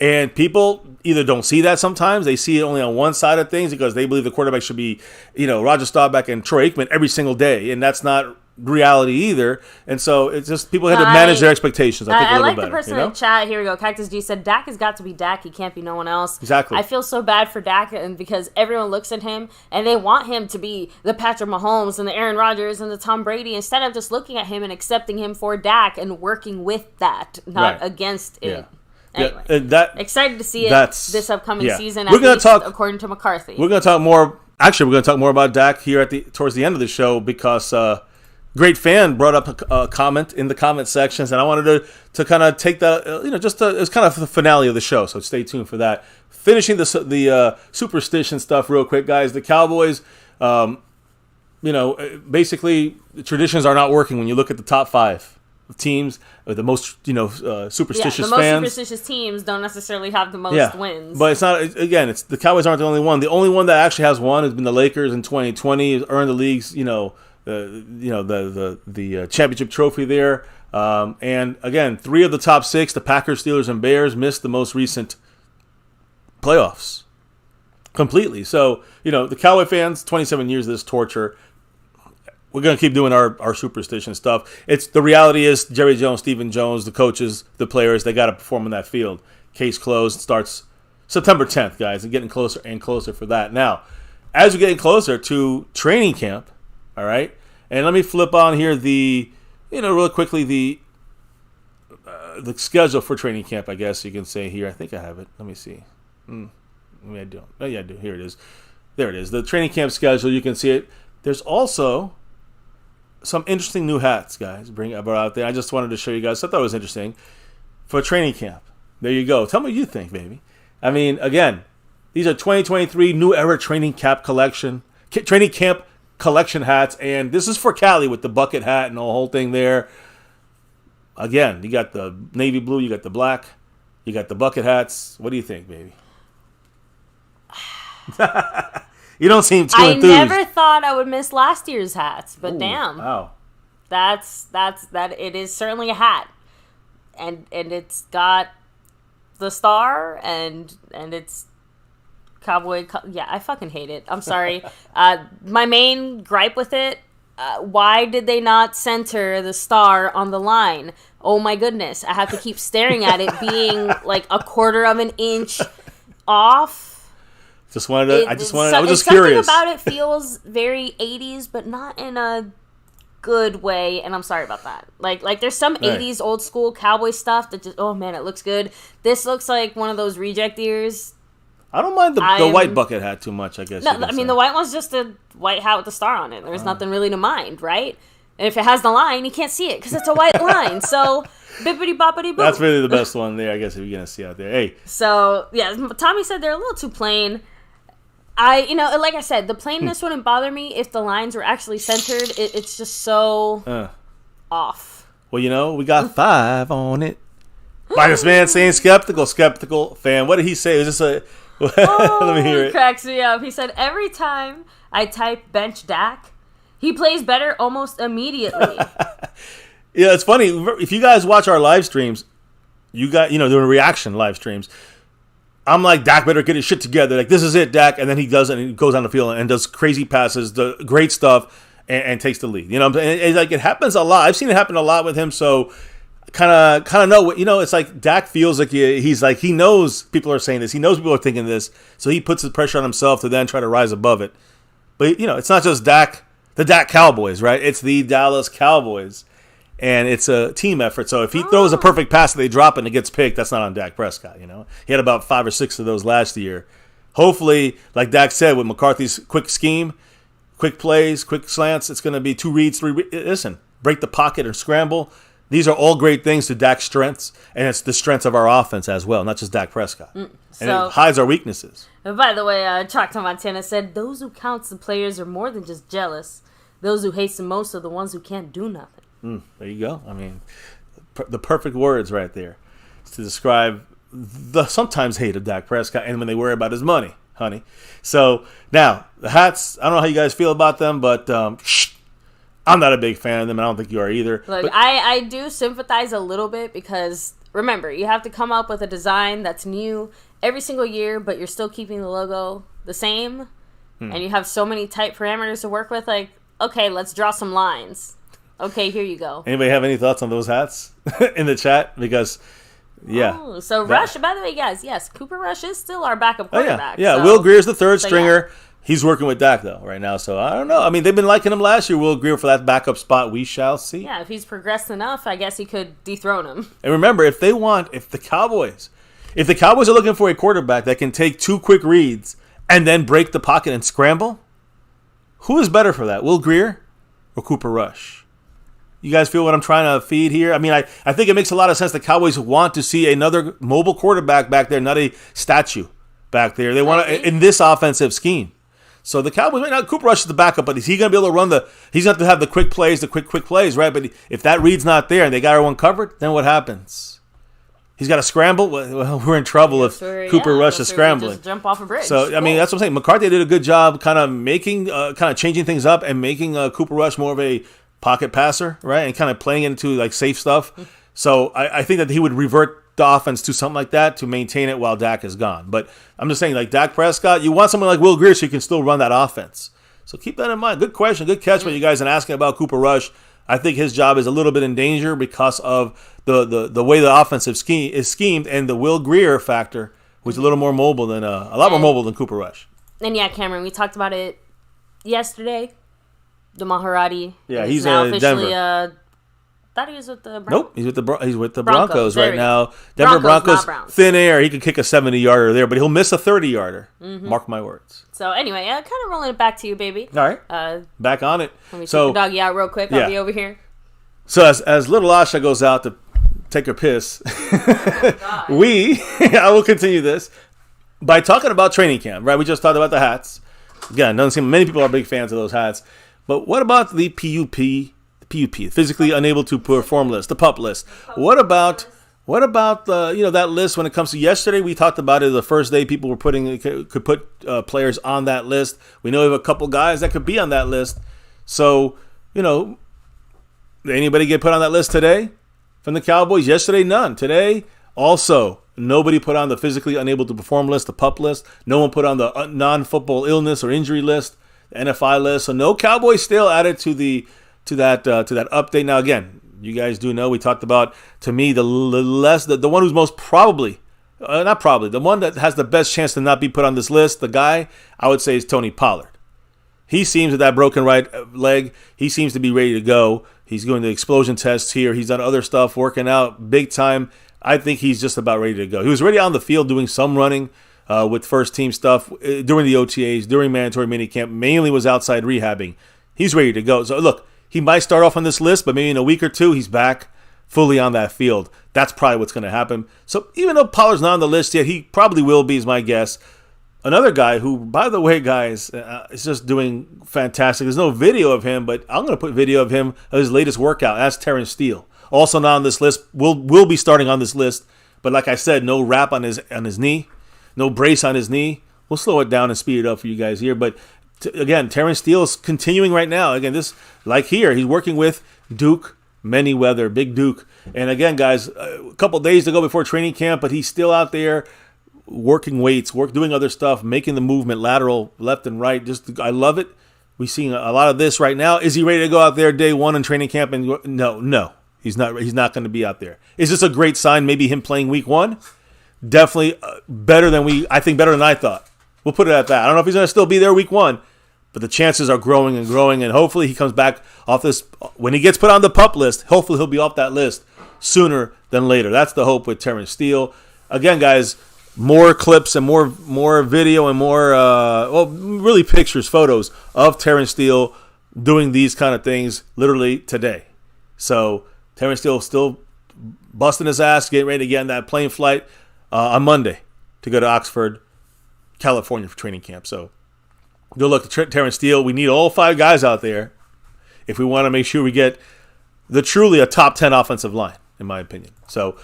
And people either don't see that sometimes. They see it only on one side of things because they believe the quarterback should be, Roger Staubach and Troy Aikman every single day. And that's not reality either. And so it's just people have to manage their expectations. I think a little like better. The person in chat. Here we go. Cactus G said, Dak has got to be Dak. He can't be no one else. Exactly. I feel so bad for Dak and because everyone looks at him and they want him to be the Patrick Mahomes and the Aaron Rodgers and the Tom Brady instead of just looking at him and accepting him for Dak and working with that, not against it. Yeah. Anyway, excited to see it this upcoming season. We're going to talk, according to McCarthy. We're going to talk more. Actually, we're going to talk more about Dak here towards the end of the show because great fan brought up a comment in the comment sections, and I wanted to kind of take that. It's kind of the finale of the show, so stay tuned for that. Finishing the superstition stuff real quick, guys. The Cowboys, basically the traditions are not working when you look at the top 5 teams with the most superstitious fans. The most superstitious teams don't necessarily have the most wins. But it's not. Again, it's the Cowboys aren't the only one. The only one that actually has won has been the Lakers in 2020. Earned the league's the championship trophy there. And again, 3 of the top 6, the Packers, Steelers, and Bears, missed the most recent playoffs completely. So the Cowboy fans, 27 years of this torture. We're going to keep doing our superstition stuff. The reality is Jerry Jones, Stephen Jones, the coaches, the players, they got to perform on that field. Case closed. Starts September 10th, guys, and getting closer and closer for that. Now, as we're getting closer to training camp, all right, and let me flip on here real quickly the schedule for training camp, I guess you can say here. I think I have it. Let me see. Maybe I don't. Oh, yeah, I do. Here it is. There it is. The training camp schedule, you can see it. There's also some interesting new hats, guys, brought out there. I just wanted to show you guys. I thought it was interesting for training camp. There you go. Tell me what you think, baby. I mean, again, these are 2023 New Era training camp collection hats, and this is for Cali with the bucket hat and the whole thing there. Again, you got the navy blue, you got the black, you got the bucket hats. What do you think, baby? You don't seem too enthused. I never thought I would miss last year's hats, but damn. Wow. That it is certainly a hat. And it's got the star and it's cowboy. I fucking hate it. I'm sorry. My main gripe with it, why did they not center the star on the line? Oh my goodness. I have to keep staring at it being like a quarter of an inch off. I was just curious. Something about it feels very 80s, but not in a good way, and I'm sorry about that. Like there's some 80s old school cowboy stuff that just, oh man, it looks good. This looks like one of those reject ears. I don't mind the white bucket hat too much, I guess. No, I mean, the white one's just a white hat with a star on it. There's nothing really to mind, right? And if it has the line, you can't see it because it's a white line. So, bippity boppity boop. That's really the best one there, I guess, if you're going to see out there. Hey. So, yeah, Tommy said they're a little too plain. Like I said, the plainness wouldn't bother me if the lines were actually centered. It's just so off. Well, we got 5 on it. By this man saying skeptical fan. What did he say? Was this a... Let me hear it. Cracks me up. He said, every time I type bench Dak, he plays better almost immediately. Yeah, it's funny. If you guys watch our live streams, you got, doing reaction live streams, I'm like, Dak better get his shit together. Like, this is it, Dak. And then he does it and he goes on the field and does crazy passes, the great stuff, and takes the lead. You know what I'm saying? It's like, it happens a lot. I've seen it happen a lot with him. So, kind of know what, it's like Dak feels like he knows people are saying this. He knows people are thinking this. So he puts the pressure on himself to then try to rise above it. But, it's not just the Dak Cowboys, right? It's the Dallas Cowboys. And it's a team effort. So if he throws a perfect pass and they drop it and it gets picked, that's not on Dak Prescott, He had about 5 or 6 of those last year. Hopefully, like Dak said, with McCarthy's quick scheme, quick plays, quick slants, it's going to be 2 reads, 3 reads. Listen, break the pocket or scramble. These are all great things to Dak's strengths, and it's the strengths of our offense as well, not just Dak Prescott. And it hides our weaknesses. By the way, Chalk to Montana said, those who counts the players are more than just jealous. Those who hates the most are the ones who can't do nothing. There you go. I mean, the perfect words right there to describe the sometimes hate of Dak Prescott and when they worry about his money, honey. So, now, the hats, I don't know how you guys feel about them, but I'm not a big fan of them. I don't think you are either. Look, but I do sympathize a little bit because, remember, you have to come up with a design that's new every single year, but you're still keeping the logo the same, and you have so many tight parameters to work with. Like, okay, let's draw some lines. Okay, here you go. Anybody have any thoughts on those hats in the chat? Because, yeah. Oh, so Rush, by the way, guys, yes, Cooper Rush is still our backup quarterback. Yeah, so, Will Greer's the third stringer. Yeah. He's working with Dak, though, right now. So, I don't know. I mean, they've been liking him last year, Will Greer, for that backup spot. We shall see. Yeah, if he's progressed enough, I guess he could dethrone him. And remember, if the Cowboys are looking for a quarterback that can take 2 quick reads and then break the pocket and scramble, who is better for that, Will Greer or Cooper Rush? You guys feel what I'm trying to feed here? I mean, I think it makes a lot of sense. The Cowboys want to see another mobile quarterback back there, not a statue back there. They want to, in this offensive scheme. So the Cowboys, right now, Cooper Rush is the backup, but is he going to be able to run he's going to have the quick plays, quick plays, right? But if that read's not there and they got everyone covered, then what happens? He's got to scramble. Well, we're in trouble if Cooper Rush is scrambling. Just jump off a bridge. So, I mean, that's what I'm saying. McCarthy did a good job kind of changing things up and making Cooper Rush more of a pocket passer, right? And kind of playing into like safe stuff. So I think that he would revert the offense to something like that to maintain it while Dak is gone. But I'm just saying, like Dak Prescott, you want someone like Will Greer so you can still run that offense. So keep that in mind. Good question, good catch by you guys and asking about Cooper Rush. I think his job is a little bit in danger because of the way the offensive scheme is schemed, and the Will Greer factor, which is a little more mobile than a lot more mobile than Cooper Rush. And yeah, Cameron, we talked about it yesterday. The Maharati. Yeah, he's now in officially. Denver. Thought he was with the Broncos. Nope, he's with the Broncos right now. Denver Broncos, thin air. He could kick a 70-yarder there, but he'll miss a 30-yarder. Mark my words. So anyway, kind of rolling it back to you, baby. All right, back on it. Let me take the doggy out real quick. I'll be over here. So as little Asha goes out to take her piss, I will continue this by talking about training camp. Right, we just talked about the hats. Again, doesn't seem many people are big fans of those hats. But what about the PUP, physically unable to perform list, the PUP list? What about the that list when it comes to yesterday? We talked about it the first day. People were could put players on that list. We know we have a couple guys that could be on that list. So did anybody get put on that list today from the Cowboys? Yesterday, none. Today, also nobody put on the physically unable to perform list, the PUP list. No one put on the non-football illness or injury list. NFI list, so no Cowboys still added to that update. Now again, you guys do know we talked about, to me, the one who's most the one that has the best chance to not be put on this list. The guy I would say is Tony Pollard. He seems with that broken right leg, he seems to be ready to go. He's doing the explosion tests here. He's done other stuff, working out big time. I think he's just about ready to go. He was already on the field doing some running. With first team stuff during the OTAs, during mandatory minicamp, mainly was outside rehabbing. He's ready to go. So look, he might start off on this list, but maybe in a week or two, he's back fully on that field. That's probably what's going to happen. So even though Pollard's not on the list yet, he probably will be, is my guess. Another guy who, by the way, guys, is just doing fantastic. There's no video of him, but I'm going to put video of him of his latest workout. That's Terrence Steele. Also not on this list. Will be starting on this list, but like I said, no wrap on his knee. No brace on his knee. We'll slow it down and speed it up for you guys here. But again, Terrence Steele is continuing right now. Again, he's working with Duke Manyweather, Big Duke. And again, guys, a couple days to go before training camp, but he's still out there working weights, doing other stuff, making the movement lateral, left and right. I love it. We're seeing a lot of this right now. Is he ready to go out there day one in training camp? And no. He's not going to be out there. Is this a great sign? Maybe him playing week 1? Definitely better than better than I thought. We'll put it at that. I don't know if he's going to still be there week 1, but the chances are growing and growing, and hopefully he comes back off this. When he gets put on the PUP list, hopefully he'll be off that list sooner than later. That's the hope with Terrence Steele. Again, guys, more clips and more video and more, really pictures, photos of Terrence Steele doing these kind of things literally today. So Terrence Steele still busting his ass, getting ready to get on that plane flight on Monday to go to Oxford, California for training camp. So good luck to Terrence Steele. We need all 5 guys out there if we want to make sure we get truly a top 10 offensive line, in my opinion. So,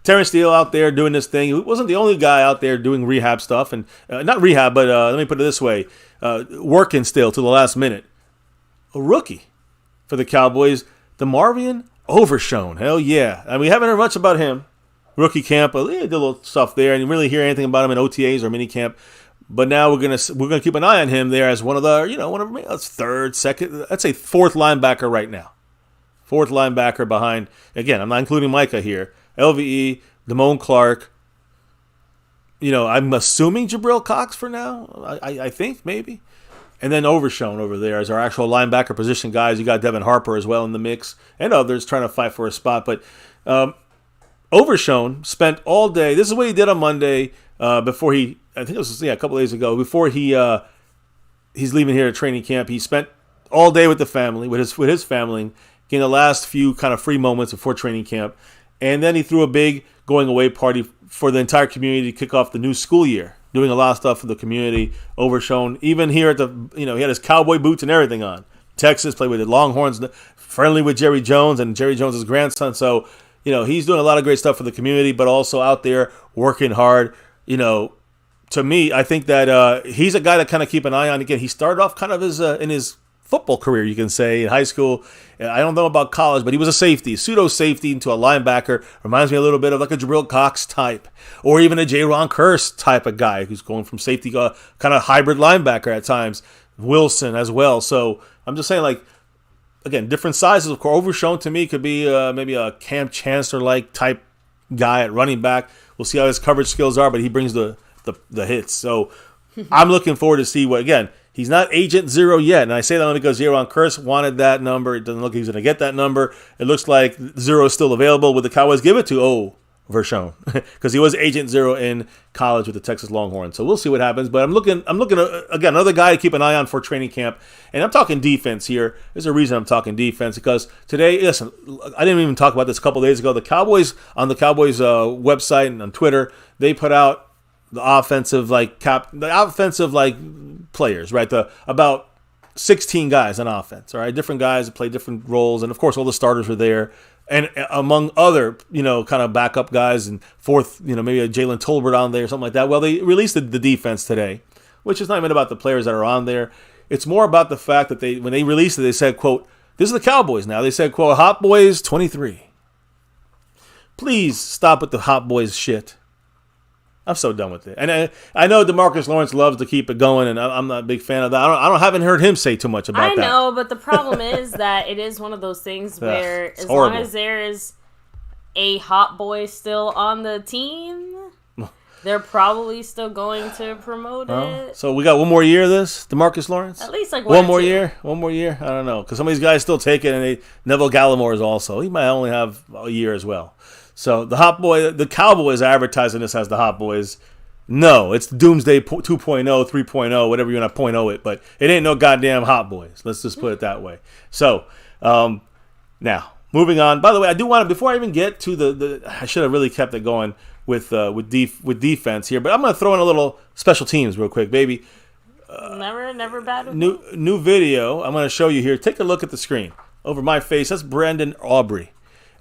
Terrence Steele out there doing this thing. He wasn't the only guy out there doing rehab stuff. And not rehab, but let me put it this way, working still to the last minute. A rookie for the Cowboys, DeMarvion Overshown. Hell yeah. And we haven't heard much about him. Rookie camp, but he did a little stuff there, and you really hear anything about him in OTAs or mini camp. But now we're gonna keep an eye on him there as one of third, second, I'd say fourth linebacker right now. Fourth linebacker behind. Again, I'm not including Micah here. LVE, Damone Clark. I'm assuming Jabril Cox for now. I think maybe. And then Overshown over there as our actual linebacker position guys. You got Devin Harper as well in the mix, and others trying to fight for a spot. But Overshown spent all day. This is what he did on Monday before I think it was a couple days ago. Before he's leaving here at training camp, he spent all day with the family, with his family, getting the last few kind of free moments before training camp, and then he threw a big going away party for the entire community to kick off the new school year. Doing a lot of stuff for the community, Overshown. Even here at he had his cowboy boots and everything on. Texas, played with the Longhorns, friendly with Jerry Jones and Jerry Jones' grandson. So, he's doing a lot of great stuff for the community, but also out there working hard. To me, I think that he's a guy to kind of keep an eye on. Again, he started off kind of in his football career, you can say, in high school. I don't know about college, but he was a safety, pseudo safety into a linebacker. Reminds me a little bit of like a Jabril Cox type, or even a J-Ron Kearse type of guy who's going from safety kind of hybrid linebacker at times. Wilson as well. So I'm just saying, again, different sizes. Of course, Overshown to me could be maybe a Cam Chancellor-like type guy at running back. We'll see how his coverage skills are, but he brings the hits. So I'm looking forward to see what, again, he's not Agent Zero yet, and I say that only because J-Ron Kearse wanted that number. It doesn't look like he's going to get that number. It looks like Zero is still available. Would the Cowboys give it to Overshown? Because he was Agent Zero in college with the Texas Longhorns. So we'll see what happens. But I'm looking at, again, another guy to keep an eye on for training camp. And I'm talking defense here. There's a reason I'm talking defense, because today, listen, I didn't even talk about this a couple days ago. The Cowboys, on the Cowboys website and on Twitter, they put out the offensive players, right? About 16 guys on offense, all right? Different guys that play different roles, and of course all the starters are there. And among other, kind of backup guys, and fourth, maybe a Jalen Tolbert on there or something like that. Well, they released the defense today, which is not even about the players that are on there. It's more about the fact that when they released it, they said, quote, this is the Cowboys now. They said, quote, Hot Boys 23. Please stop with the Hot Boys shit. I'm so done with it. And I know DeMarcus Lawrence loves to keep it going, and I'm not a big fan of that. I haven't heard him say too much about that. I know, but the problem is that it is one of those things where as long as there is a hot boy still on the team, they're probably still going to promote it. So we got one more year of this, DeMarcus Lawrence? At least like one more year? One more year? I don't know. Because some of these guys still take it, and Neville Gallimore is also. He might only have a year as well. So the Cowboys are advertising this as the Hot Boys. No, it's Doomsday 2.0, 3.0, whatever you want to 0.0 it, but it ain't no goddamn Hot Boys. Let's just put it that way. So, now, moving on. By the way, I do want to, before I even get to I should have really kept it going with defense here, but I'm going to throw in a little special teams real quick, baby. Never bad with new video I'm going to show you here. Take a look at the screen. Over my face, that's Brandon Aubrey.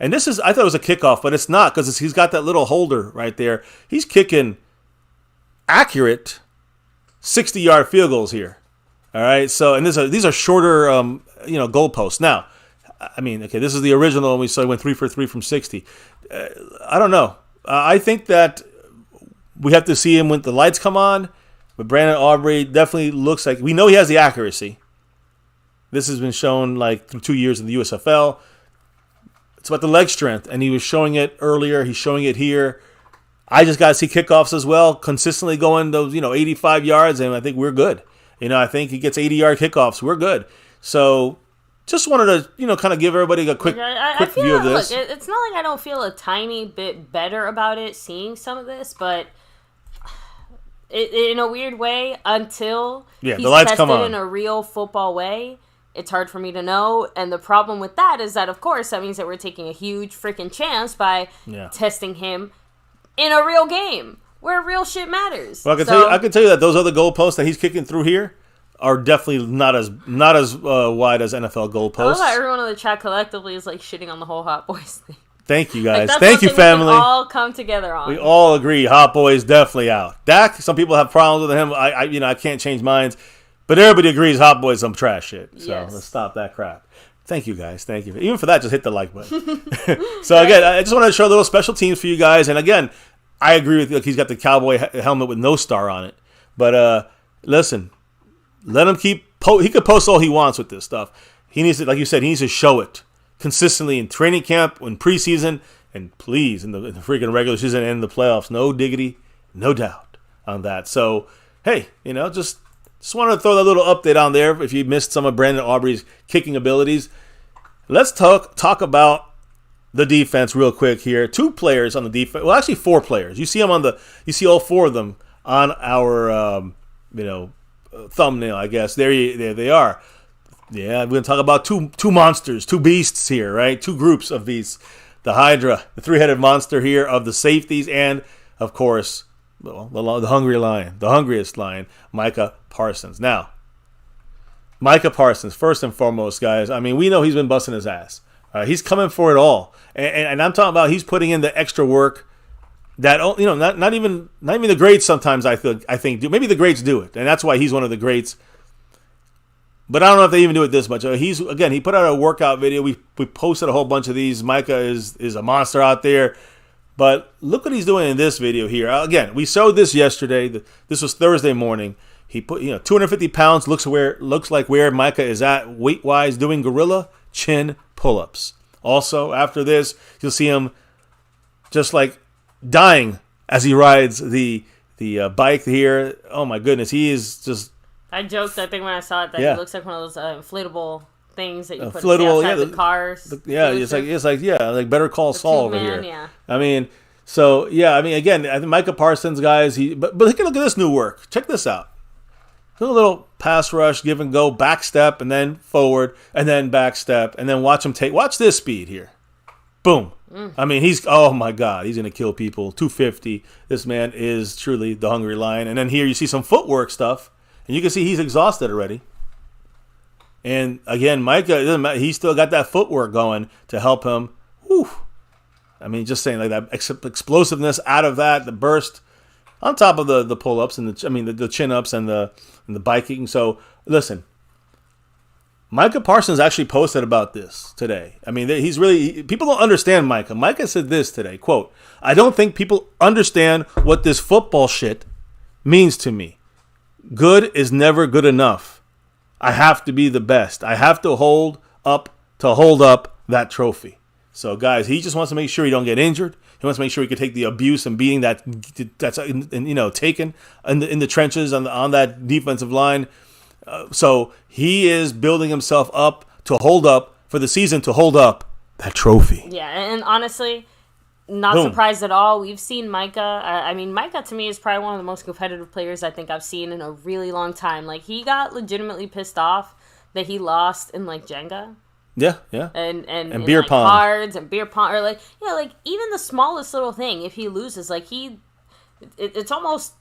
And this is, I thought it was a kickoff, but it's not, because he's got that little holder right there. He's kicking accurate 60-yard field goals here. All right, so, and these are shorter, goalposts. Now, I mean, okay, this is the original, and we went 3 for 3 from 60. I don't know. I think that we have to see him when the lights come on, but Brandon Aubrey definitely looks like, we know he has the accuracy. This has been shown like through 2 years in the USFL. It's about the leg strength, and he was showing it earlier. He's showing it here. I just got to see kickoffs as well, consistently going those 85 yards, and I think we're good. I think he gets 80-yard kickoffs. We're good. So just wanted to kind of give everybody a quick view of this. Look, it's not like I don't feel a tiny bit better about it, seeing some of this, but in a weird way, until he's the lights tested come on in a real football way, it's hard for me to know. And the problem with that is that, of course, that means that we're taking a huge freaking chance by testing him in a real game where real shit matters. Well, I can tell you that those other goalposts that he's kicking through here are definitely not as wide as NFL goalposts. I love how everyone in the chat collectively is like shitting on the whole Hot Boys thing. Thank you, guys. Thank you, family. We can all come together on. We all agree. Hot Boys definitely out. Dak, some people have problems with him. I can't change minds, but everybody agrees Hot Boys some trash shit. So let's stop that crap. Thank you, guys. Thank you. Even for that, just hit the like button. So again, I just wanted to show little special teams for you guys. And again, I agree with you. Like, he's got the cowboy helmet with no star on it. But listen, let him keep. He could post all he wants with this stuff. He needs to, like you said, he needs to show it consistently in training camp, in preseason, and please in the freaking regular season and in the playoffs. No diggity, no doubt on that. So hey, just wanted to throw that little update on there. If you missed some of Brandon Aubrey's kicking abilities, let's talk about the defense real quick here. 2 players on the defense. Well, actually 4 players. You see them you see all 4 of them on our thumbnail, I guess. There they are. Yeah, we're going to talk about two monsters, 2 beasts here, right? 2 groups of beasts. The Hydra, the 3-headed monster here of the safeties, and, of course, the hungry lion, the hungriest lion, Micah Parsons. Now, Micah Parsons, first and foremost, guys, I mean, we know he's been busting his ass. He's coming for it all. And I'm talking about he's putting in the extra work that, not even the greats sometimes I think do. Maybe the greats do it, and that's why he's one of the greats. But I don't know if they even do it this much. He put out a workout video. We posted a whole bunch of these. Micah is a monster out there. But look what he's doing in this video here. Again, we showed this yesterday. This was Thursday morning. He put 250 pounds. Looks like where Micah is at weight wise, doing gorilla chin pull-ups. Also, after this, you'll see him just like dying as he rides the bike here. Oh my goodness, he is just. I joked, I think, when I saw it, that he looks like one of those inflatable things that you put outside the cars. It's like Better Call Saul over here. Yeah. I mean, again, I think Micah Parsons, guys, but look at this new work. Check this out. Do a little pass rush, give and go, back step, and then forward, and then back step, and then watch this speed here. Boom. I mean, oh my God, he's going to kill people. 250. This man is truly the hungry lion. And then here you see some footwork stuff. And you can see he's exhausted already. And again, Micah, he's still got that footwork going to help him. Whew. I mean, just saying, like that explosiveness out of that, the burst, on top of the pull-ups and the chin-ups and the biking. So listen, Micah Parsons actually posted about this today. I mean, people don't understand Micah. Micah said this today, quote, "I don't think people understand what this football shit means to me. Good is never good enough. I have to be the best. I have to hold up that trophy." So, guys, he just wants to make sure he don't get injured. He wants to make sure he can take the abuse and beating that's taken in the trenches on that defensive line. So he is building himself up to hold up for the season, to hold up that trophy. Yeah, and honestly, not surprised at all. We've seen Micah. I mean, Micah to me is probably one of the most competitive players I think I've seen in a really long time. Like, he got legitimately pissed off that he lost in like Jenga. Yeah. And beer like pong. Cards and beer pong, or like even the smallest little thing. If he loses, like it's almost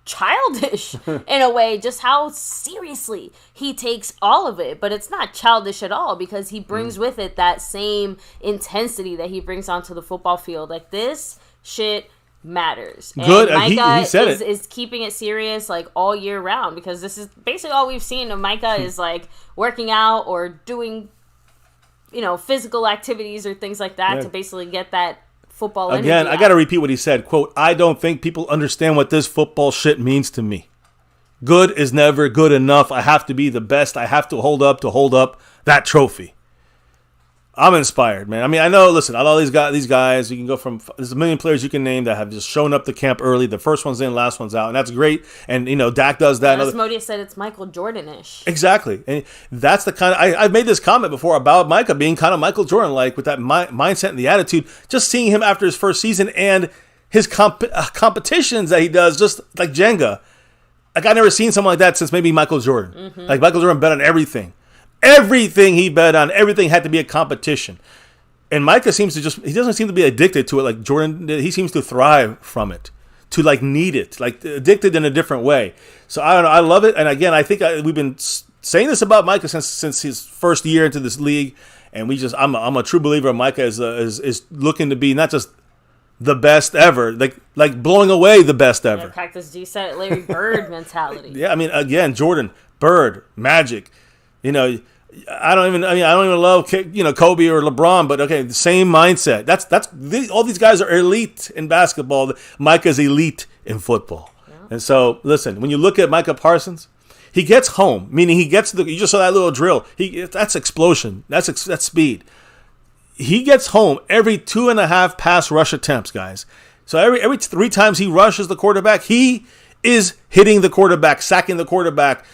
childish in a way, just how seriously he takes all of it. But it's not childish at all, because he brings with it that same intensity that he brings onto the football field. Like, this shit matters. Good. And Micah he said is keeping it serious like all year round, because this is basically all we've seen of Micah is like working out or doing physical activities or things like that to basically get that football energy Again, out. I got to repeat what he said. Quote, "I don't think people understand what this football shit means to me. Good is never good enough. I have to be the best. I have to hold up that trophy." I'm inspired, man. I mean, I know. Listen, I know these guys. You can go from there's a million players you can name that have just shown up to camp early. The first one's in, last one's out, and that's great. And Dak does that. As Modius said, it's Michael Jordan-ish. Exactly, and that's the kind of I've made this comment before about Micah being kind of Michael Jordan-like with that mindset and the attitude. Just seeing him after his first season and his competitions that he does, just like Jenga. Like I've never seen someone like that since maybe Michael Jordan. Mm-hmm. Like Michael Jordan bet on everything. Everything he bet on, everything had to be a competition. And Micah he doesn't seem to be addicted to it like Jordan did. He seems to thrive from it, to like need it, like addicted in a different way. So I don't know. I love it. And again, I think we've been saying this about Micah since his first year into this league. And I'm a true believer Micah is looking to be not just the best ever, like blowing away the best ever. Yeah, practice G-set Larry Bird mentality. Yeah, I mean, again, Jordan, Bird, Magic. I don't even love Kobe or LeBron, but okay, the same mindset. All these guys are elite in basketball. Micah's elite in football. Yeah. And so, listen, when you look at Micah Parsons, he gets home, meaning he gets you just saw that little drill. That's explosion. That's speed. He gets home every 2.5 pass rush attempts, guys. So every 3 times he rushes the quarterback, he is hitting the quarterback, sacking the quarterback,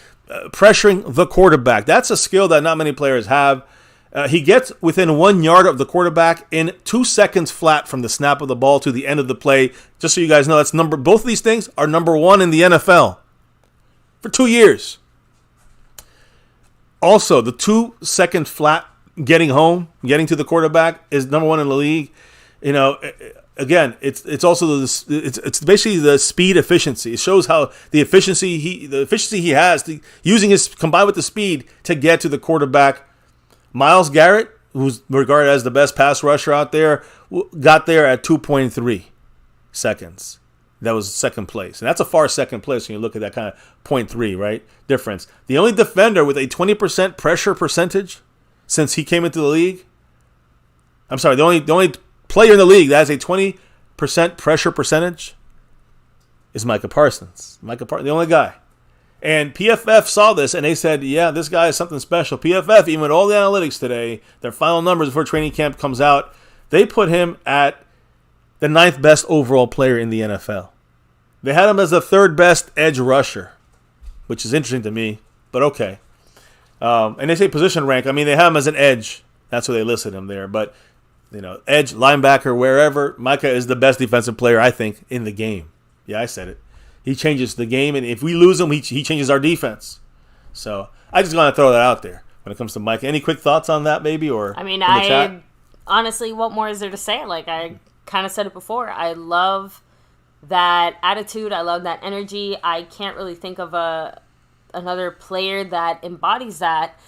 pressuring the quarterback. That's a skill that not many players have. He gets within 1 yard of the quarterback in 2 seconds flat from the snap of the ball to the end of the play. Just so you guys know, both of these things are number 1 in the NFL for 2 years. Also, the 2 second flat getting to the quarterback is number 1 in the league. Again, it's also it's basically the speed efficiency. It shows how the efficiency he has using his combined with the speed to get to the quarterback. Myles Garrett, who's regarded as the best pass rusher out there, got there at 2.3 seconds. That was second place, and that's a far second place when you look at that kind of 0.3 right difference. The only defender with a 20% pressure percentage since he came into the league. I'm sorry, the only player in the league that has a 20% pressure percentage is Micah Parsons. The only guy. And PFF saw this and they said, yeah, this guy is something special. PFF, even with all the analytics today, their final numbers before training camp comes out, they put him at the 9th best overall player in the NFL. They had him as the 3rd best edge rusher, which is interesting to me, but okay. And they say position rank. I mean, they have him as an edge. That's where they listed him there. But edge, linebacker, wherever, Micah is the best defensive player, I think, in the game. Yeah, I said it. He changes the game, and if we lose him, he changes our defense. So I just want to throw that out there when it comes to Micah. Any quick thoughts on that, maybe? Or honestly, what more is there to say? Like I kind of said it before. I love that attitude. I love that energy. I can't really think of another player that embodies that.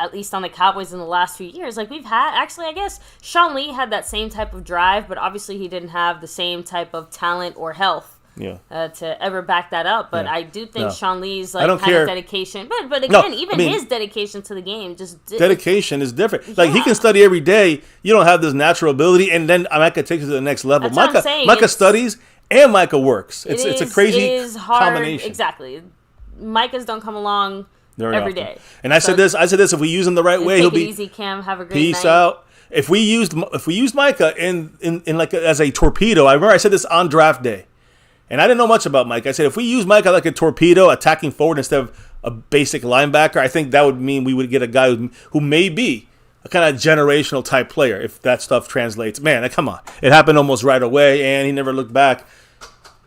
At least on the Cowboys in the last few years. Like we've had, actually, I guess Sean Lee had that same type of drive, but obviously he didn't have the same type of talent or health to ever back that up. But I do think Sean Lee's kind of dedication. But again, his dedication to the game dedication is different. Like he can study every day. You don't have this natural ability, and then Micah takes it to the next level. Micah studies and Micah works. It's a crazy combination. Exactly. Micah's don't come along every day. And I said this. If we use him the right way, he'll be easy. Cam, have a great peace night. Out. If we used Micah in like as a torpedo, I remember I said this on draft day, and I didn't know much about Micah. I said if we use Micah like a torpedo, attacking forward instead of a basic linebacker, I think that would mean we would get a guy who may be a kind of generational type player if that stuff translates. Man, come on, it happened almost right away, and he never looked back.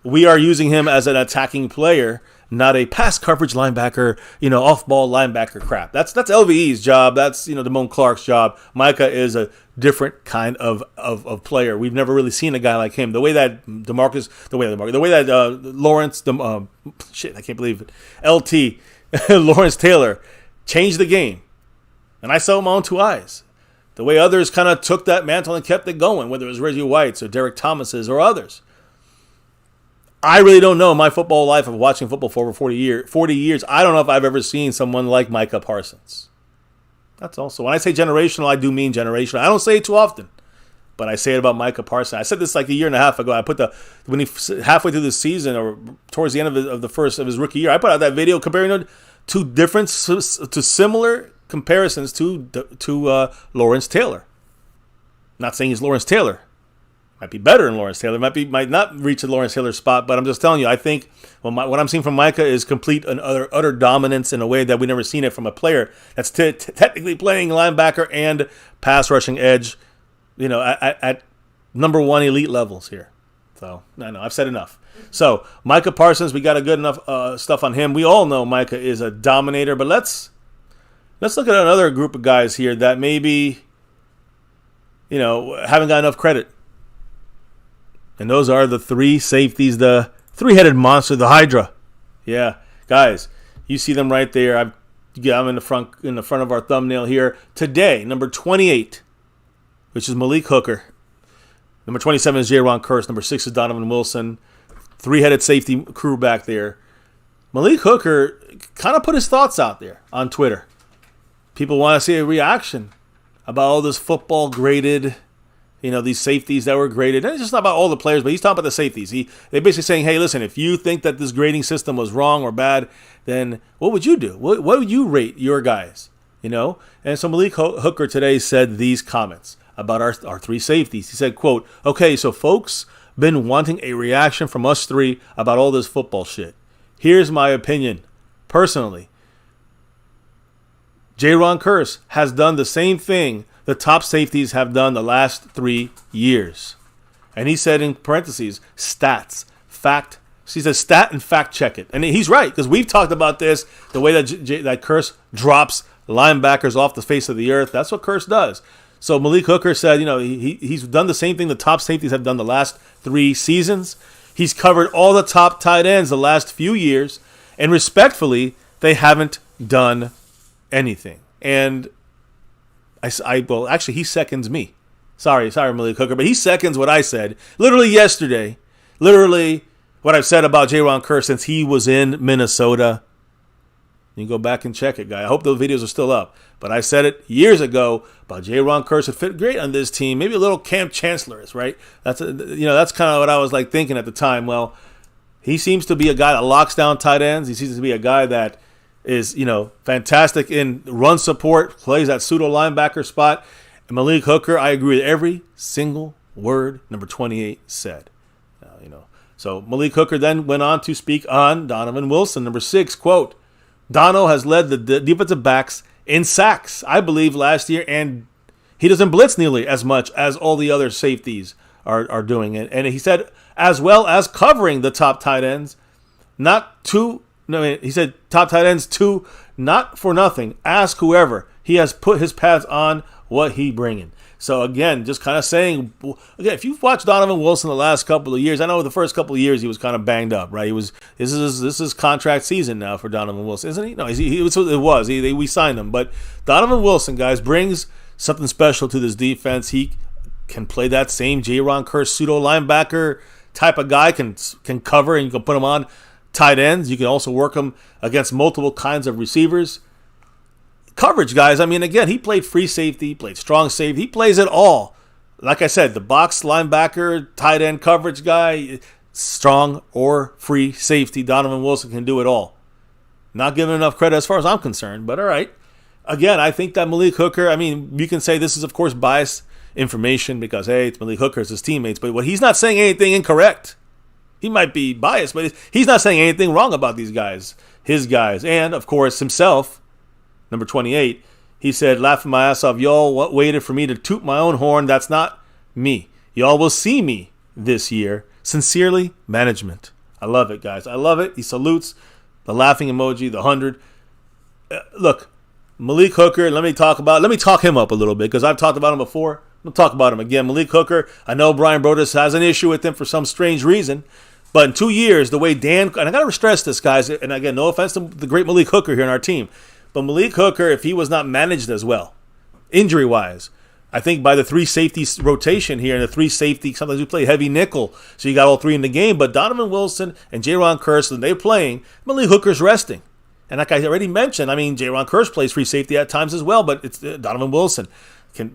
We are using him as an attacking player, not a pass coverage linebacker, off-ball linebacker crap. That's LVE's job. That's, Damone Clark's job. Micah is a different kind of player. We've never really seen a guy like him. The way that Lawrence, I can't believe it, LT, Lawrence Taylor, changed the game. And I saw him my own 2 eyes. The way others kind of took that mantle and kept it going, whether it was Reggie White's or Derek Thomas's or others. I really don't know my football life of watching football for over 40 years. I don't know if I've ever seen someone like Micah Parsons. That's also, when I say generational, I do mean generational. I don't say it too often, but I say it about Micah Parsons. I said this like a year and a half ago. I put when he halfway through the season or towards the end of his rookie year, I put out that video comparing to similar comparisons to Lawrence Taylor. Not saying he's Lawrence Taylor. Might be better than Lawrence Taylor. Might not reach the Lawrence Taylor spot, but I'm just telling you, I think what I'm seeing from Micah is complete and utter dominance in a way that we've never seen it from a player that's technically playing linebacker and pass rushing edge, at number one elite levels here. So, I know, I've said enough. So, Micah Parsons, we got a good enough stuff on him. We all know Micah is a dominator, but let's look at another group of guys here that maybe, haven't got enough credit. And those are the three safeties, the three-headed monster, the Hydra. Yeah, guys, you see them right there. I'm in the front of our thumbnail here. Today, number 28, which is Malik Hooker. Number 27 is Jaron Kearse. Number 6 is Donovan Wilson. Three-headed safety crew back there. Malik Hooker kind of put his thoughts out there on Twitter. People want to see a reaction about all this football graded, these safeties that were graded. And it's just not about all the players, but he's talking about the safeties. They're basically saying, hey, listen, if you think that this grading system was wrong or bad, then what would you do? What would you rate your guys? And so Malik Hooker today said these comments about our three safeties. He said, quote, okay, so folks been wanting a reaction from us three about all this football shit. Here's my opinion. Personally, Jaron Kearse has done the same thing the top safeties have done the last 3 years. And he said in parentheses, stats, fact. He says stat and fact check it. And he's right, because we've talked about this, the way that Kearse drops linebackers off the face of the earth. That's what Kearse does. So Malik Hooker said, he's done the same thing the top safeties have done the last 3 seasons. He's covered all the top tight ends the last few years. And respectfully, they haven't done anything. And actually, he seconds me. Sorry, Malik Hooker, but he seconds what I said literally yesterday. Literally what I've said about Jaron Kearse since he was in Minnesota. You can go back and check it, guy. I hope those videos are still up. But I said it years ago about Jaron Kearse. It fit great on this team. Maybe a little Camp Chancellor-ish, right? That's kind of what I was thinking at the time. Well, he seems to be a guy that locks down tight ends. He seems to be a guy that is, fantastic in run support, plays that pseudo linebacker spot. And Malik Hooker, I agree with every single word number 28 said. So Malik Hooker then went on to speak on Donovan Wilson, number 6, quote, Dono has led the defensive backs in sacks, I believe, last year, and he doesn't blitz nearly as much as all the other safeties are doing it. And he said, as well as covering the top tight ends, he said top tight ends too, not for nothing. Ask whoever. He has put his pads on what he bringing. So again, just kind of saying, if you've watched Donovan Wilson the last couple of years, I know the first couple of years he was kind of banged up, right? This is contract season now for Donovan Wilson, isn't he? No, we signed him, but Donovan Wilson, guys, brings something special to this defense. He can play that same Jaron Kearse pseudo linebacker type of guy, can cover, and you can put him on tight ends. You can also work him against multiple kinds of receivers. Coverage, guys. I mean, again, he played free safety, he played strong safety, he plays it all. Like I said, the box linebacker, tight end coverage guy, strong or free safety, Donovan Wilson can do it all. Not giving enough credit as far as I'm concerned, but all right. Again, I think that Malik Hooker, you can say this is, of course, biased information because, hey, it's Malik Hooker, it's his teammates, but he's not saying anything incorrect. He might be biased, but he's not saying anything wrong about these guys, his guys, and, of course, himself. Number 28, he said, laughing my ass off, y'all waited for me to toot my own horn. That's not me. Y'all will see me this year. Sincerely, management. I love it, guys. I love it. He salutes the laughing emoji, the 100. Look, Malik Hooker, let me talk him up a little bit because I've talked about him before. I'm going to talk about him again. Malik Hooker, I know Brian Broaddus has an issue with him for some strange reason. But in 2 years, the way and I got to stress this, guys, and again, no offense to the great Malik Hooker here on our team, but Malik Hooker, if he was not managed as well, injury-wise, I think by the 3 safety rotation here and the 3 safety, sometimes we play heavy nickel, so you got all 3 in the game. But Donovan Wilson and Jaron Kearse, when they're playing, Malik Hooker's resting. And like I already mentioned, Jaron Kearse plays free safety at times as well, but it's Donovan Wilson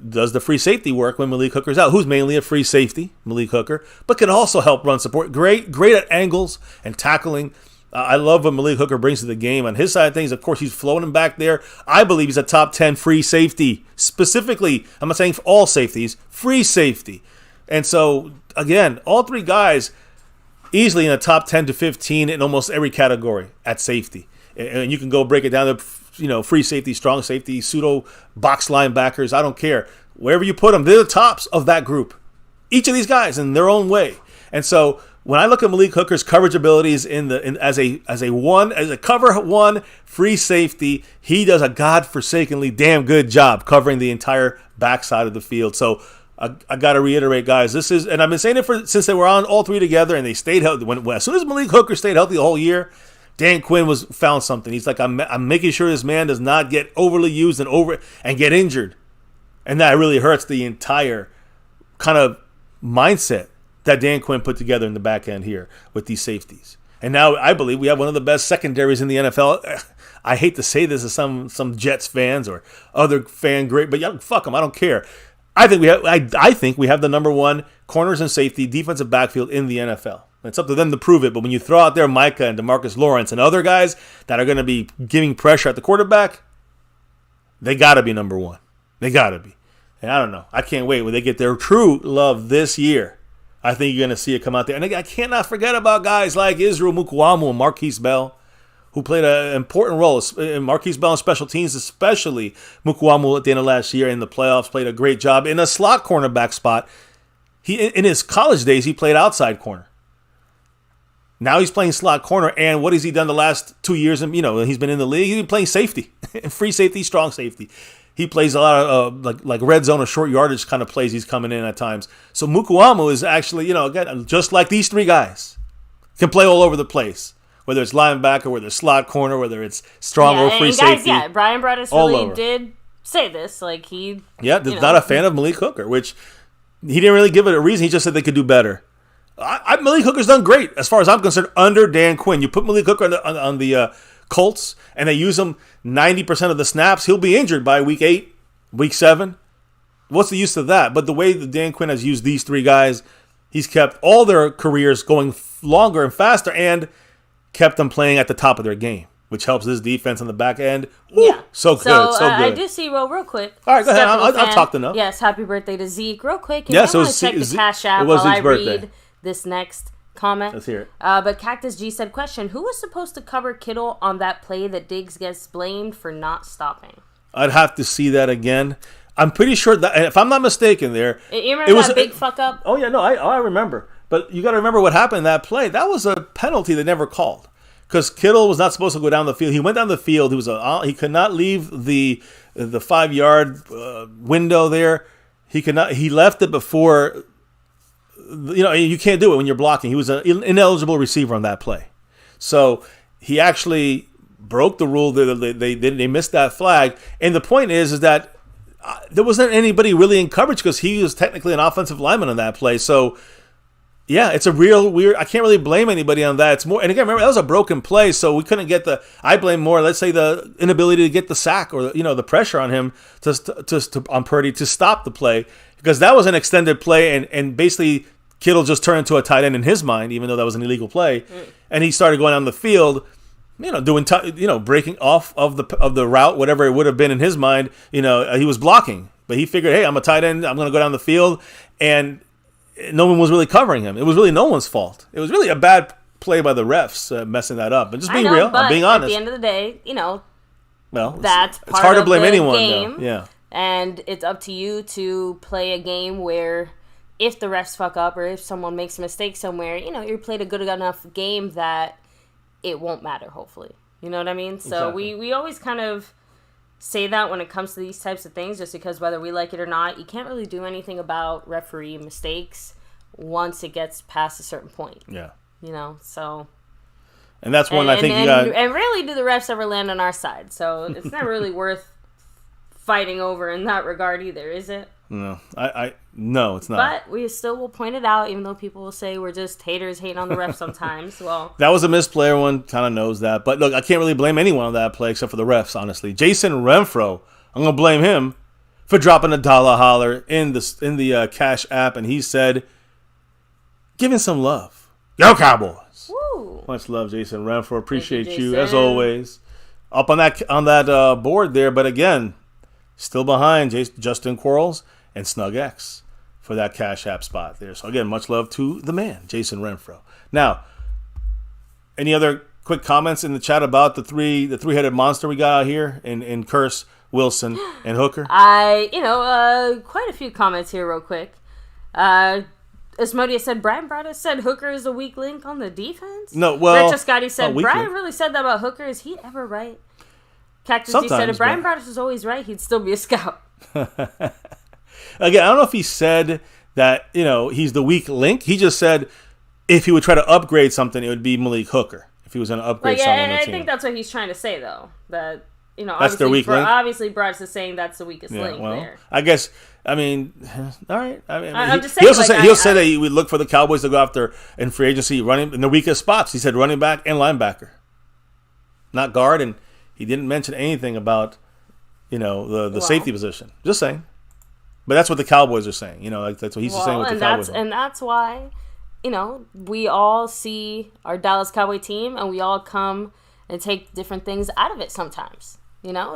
does the free safety work when Malik Hooker's out, who's mainly a free safety, Malik Hooker, but can also help run support. Great at angles and tackling I love what Malik Hooker brings to the game. On his side of things, of course, he's floating back there. I believe he's a top 10 free safety. Specifically, I'm not saying for all safeties, free safety. And so, again, all three guys easily in the top 10 to 15 in almost every category at safety. And you can go break it down to, free safety, strong safety, pseudo box linebackers. I don't care. Wherever you put them, they're the tops of that group. Each of these guys in their own way. And so when I look at Malik Hooker's coverage abilities as a cover one free safety, he does a godforsakenly damn good job covering the entire backside of the field. So I got to reiterate, guys, and I've been saying it since they were on all three together and they stayed healthy. As soon as Malik Hooker stayed healthy the whole year, Dan Quinn found something. He's like, I'm making sure this man does not get overly used and get injured, and that really hurts the entire kind of mindset that Dan Quinn put together in the back end here with these safeties. And now I believe we have one of the best secondaries in the NFL. I hate to say this to some Jets fans or other fan great, but fuck them. I don't care. I think we have the number one corners and safety defensive backfield in the NFL. It's up to them to prove it. But when you throw out there Micah and DeMarcus Lawrence and other guys that are going to be giving pressure at the quarterback, they got to be number one. They got to be. And I don't know. I can't wait when they get their true love this year. I think you're going to see it come out there. And I cannot forget about guys like Israel Mukuamu and Marquise Bell, who played an important role in Marquise Bell on special teams, especially Mukuamu at the end of last year in the playoffs, played a great job in a slot cornerback spot. In his college days, he played outside corner. Now he's playing slot corner, and what has he done the last 2 years? And he's been in the league. He's been playing safety, free safety, strong safety. He plays a lot of like red zone or short yardage kind of plays. He's coming in at times. So Mukuamu is actually, again, just like these three guys, can play all over the place. Whether it's linebacker, whether it's slot corner, whether it's strong or free safety. Yeah, Brian Broaddus really did say this. Not a fan of Malik Hooker, which he didn't really give it a reason. He just said they could do better. Malik Hooker's done great, as far as I'm concerned, under Dan Quinn. You put Malik Hooker on the Colts, and they use him 90% of the snaps, he'll be injured by week 8, week 7. What's the use of that? But the way that Dan Quinn has used these three guys, he's kept all their careers going longer and faster and kept them playing at the top of their game, which helps this defense on the back end. Ooh, yeah. So good, so good. I do see, real quick. All right, go ahead. I've talked enough. Yes, happy birthday to Zeke. Real quick, I want to check the Cash App while I read this next comment. Let's hear it. But Cactus G said, question, who was supposed to cover Kittle on that play that Diggs gets blamed for not stopping? I'd have to see that again. I'm pretty sure that, if I'm not mistaken there. You remember that big fuck up? Oh, yeah, no, I remember. But you got to remember what happened in that play. That was a penalty they never called. Because Kittle was not supposed to go down the field. He went down the field. He could not leave the 5-yard window there. He left it before. You can't do it when you're blocking. He was an ineligible receiver on that play. So he actually broke the rule. They missed that flag. And the point is that there wasn't anybody really in coverage because he was technically an offensive lineman on that play. So, yeah, it's a real weird. I can't really blame anybody on that. It's more, and again, remember that was a broken play, so we couldn't get I blame more. Let's say the inability to get the sack or the pressure on him on Purdy to stop the play, because that was an extended play, and basically Kittle just turned into a tight end in his mind, even though that was an illegal play, and he started going down the field, doing breaking off of the route, whatever it would have been in his mind. He was blocking, but he figured, hey, I'm a tight end, I'm going to go down the field, and no one was really covering him. It was really no one's fault. It was really a bad play by the refs messing that up. And just being real, I'm being honest. At the end of the day, well, that's it's hard to blame anyone, game, though. Yeah. And it's up to you to play a game where if the refs fuck up or if someone makes a mistake somewhere, you played a good enough game that it won't matter, hopefully. You know what I mean? So exactly. we always kind of say that when it comes to these types of things, just because whether we like it or not, you can't really do anything about referee mistakes once it gets past a certain point. Yeah. So. And that's one I think you got. And rarely do the refs ever land on our side, so it's not really worth fighting over in that regard either, is it? No, no, it's not. But we still will point it out, even though people will say we're just haters hating on the refs sometimes. Well, that was a missed play. Everyone kind of knows that. But look, I can't really blame anyone on that play except for the refs, honestly. Jason Renfro, I'm gonna blame him for dropping a dollar holler in the Cash App, and he said, "Give him some love, Go Cowboys." Woo. Much love, Jason Renfro. Appreciate you, as always. Up on that board there, but again, still behind Justin Quarles and Snug X for that Cash App spot there. So again, much love to the man, Jason Renfro. Now, any other quick comments in the chat about the three-headed monster we got out here in Curse, Wilson, and Hooker? Quite a few comments here real quick. Asmodeus said, Brian Broaddus said Hooker is a weak link on the defense. No, well... Richard Scotty said, Brian really said that about Hooker. Is he ever right? Cactus D said, if Brian Broaddus was always right, he'd still be a scout. Again, I don't know if he said that, he's the weak link. He just said if he would try to upgrade something, it would be Malik Hooker. If he was going to upgrade someone on the team. I think that's what he's trying to say, though. That, that's their weak link? Obviously, Broaddus is saying that's the weakest link there. I guess, all right. I'm just saying. He'll say that he would look for the Cowboys to go after in free agency running in the weakest spots. He said running back and linebacker, not guard, and he didn't mention anything about, the safety position. Just saying. But that's what the Cowboys are saying. That's what he's saying with the Cowboys. And that's why, we all see our Dallas Cowboy team and we all come and take different things out of it sometimes.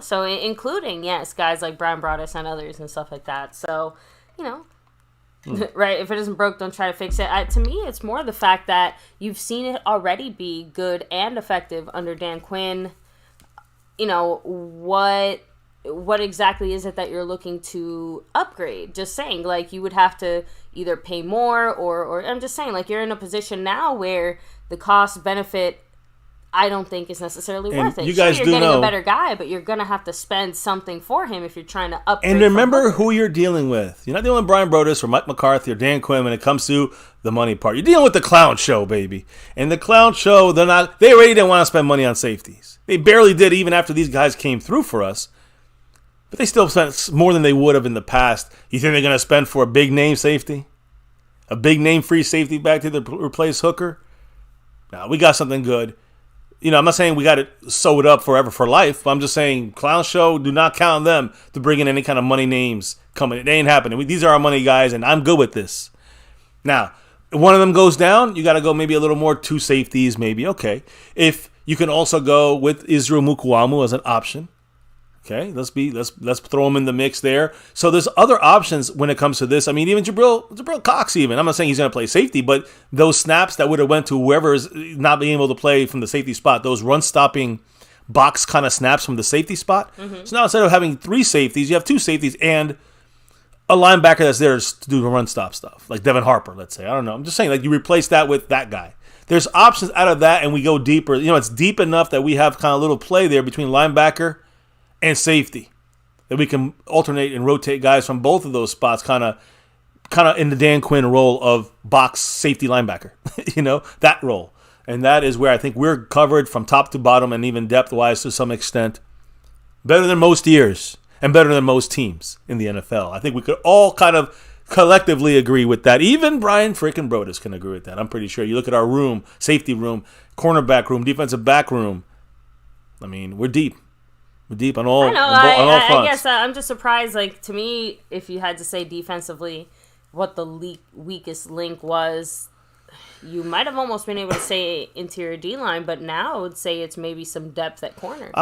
So including, yes, guys like Brian Broaddus and others and stuff like that. So, right, if it isn't broke, don't try to fix it. To me, it's more the fact that you've seen it already be good and effective under Dan Quinn. What exactly is it that you're looking to upgrade? Just saying, you would have to either pay more or I'm just saying, you're in a position now where the cost benefit I don't think is necessarily worth it. You guys you're getting a better guy, but you're going to have to spend something for him if you're trying to upgrade. And remember who you're dealing with. You're not dealing with Brian Broaddus or Mike McCarthy or Dan Quinn when it comes to the money part. You're dealing with the clown show, baby. And the clown show, they already didn't want to spend money on safeties. They barely did even after these guys came through for us. But they still spent more than they would have in the past. You think they're going to spend for a big name safety? A big name free safety back to replace Hooker? No, we got something good. I'm not saying we got to sew it up forever for life, but I'm just saying clown show, do not count on them to bring in any kind of money names coming. It ain't happening. These are our money guys, and I'm good with this. Now, if one of them goes down, you got to go maybe a little more two safeties, maybe. Okay. If you can also go with Israel Mukuamu as an option. Okay, let's throw him in the mix there. So there's other options when it comes to this. I mean, even Jabril Cox even. I'm not saying he's going to play safety, but those snaps that would have went to whoever is not being able to play from the safety spot, those run-stopping box kind of snaps from the safety spot. Mm-hmm. So now instead of having three safeties, you have two safeties and a linebacker that's there to do the run-stop stuff, like Devin Harper, let's say. I don't know. I'm just saying, you replace that with that guy. There's options out of that, and we go deeper. It's deep enough that we have kind of a little play there between linebacker and safety, that we can alternate and rotate guys from both of those spots, kind of in the Dan Quinn role of box safety linebacker, that role. And that is where I think we're covered from top to bottom and even depth-wise to some extent. Better than most years and better than most teams in the NFL. I think we could all kind of collectively agree with that. Even Brian freaking Broaddus can agree with that. I'm pretty sure. You look at our room, safety room, cornerback room, defensive back room. I mean, we're deep. We're deep on all, on all fronts. I guess I'm just surprised. To me, if you had to say defensively what the weakest link was, you might have almost been able to say interior D-line, but now I would say it's maybe some depth at corner.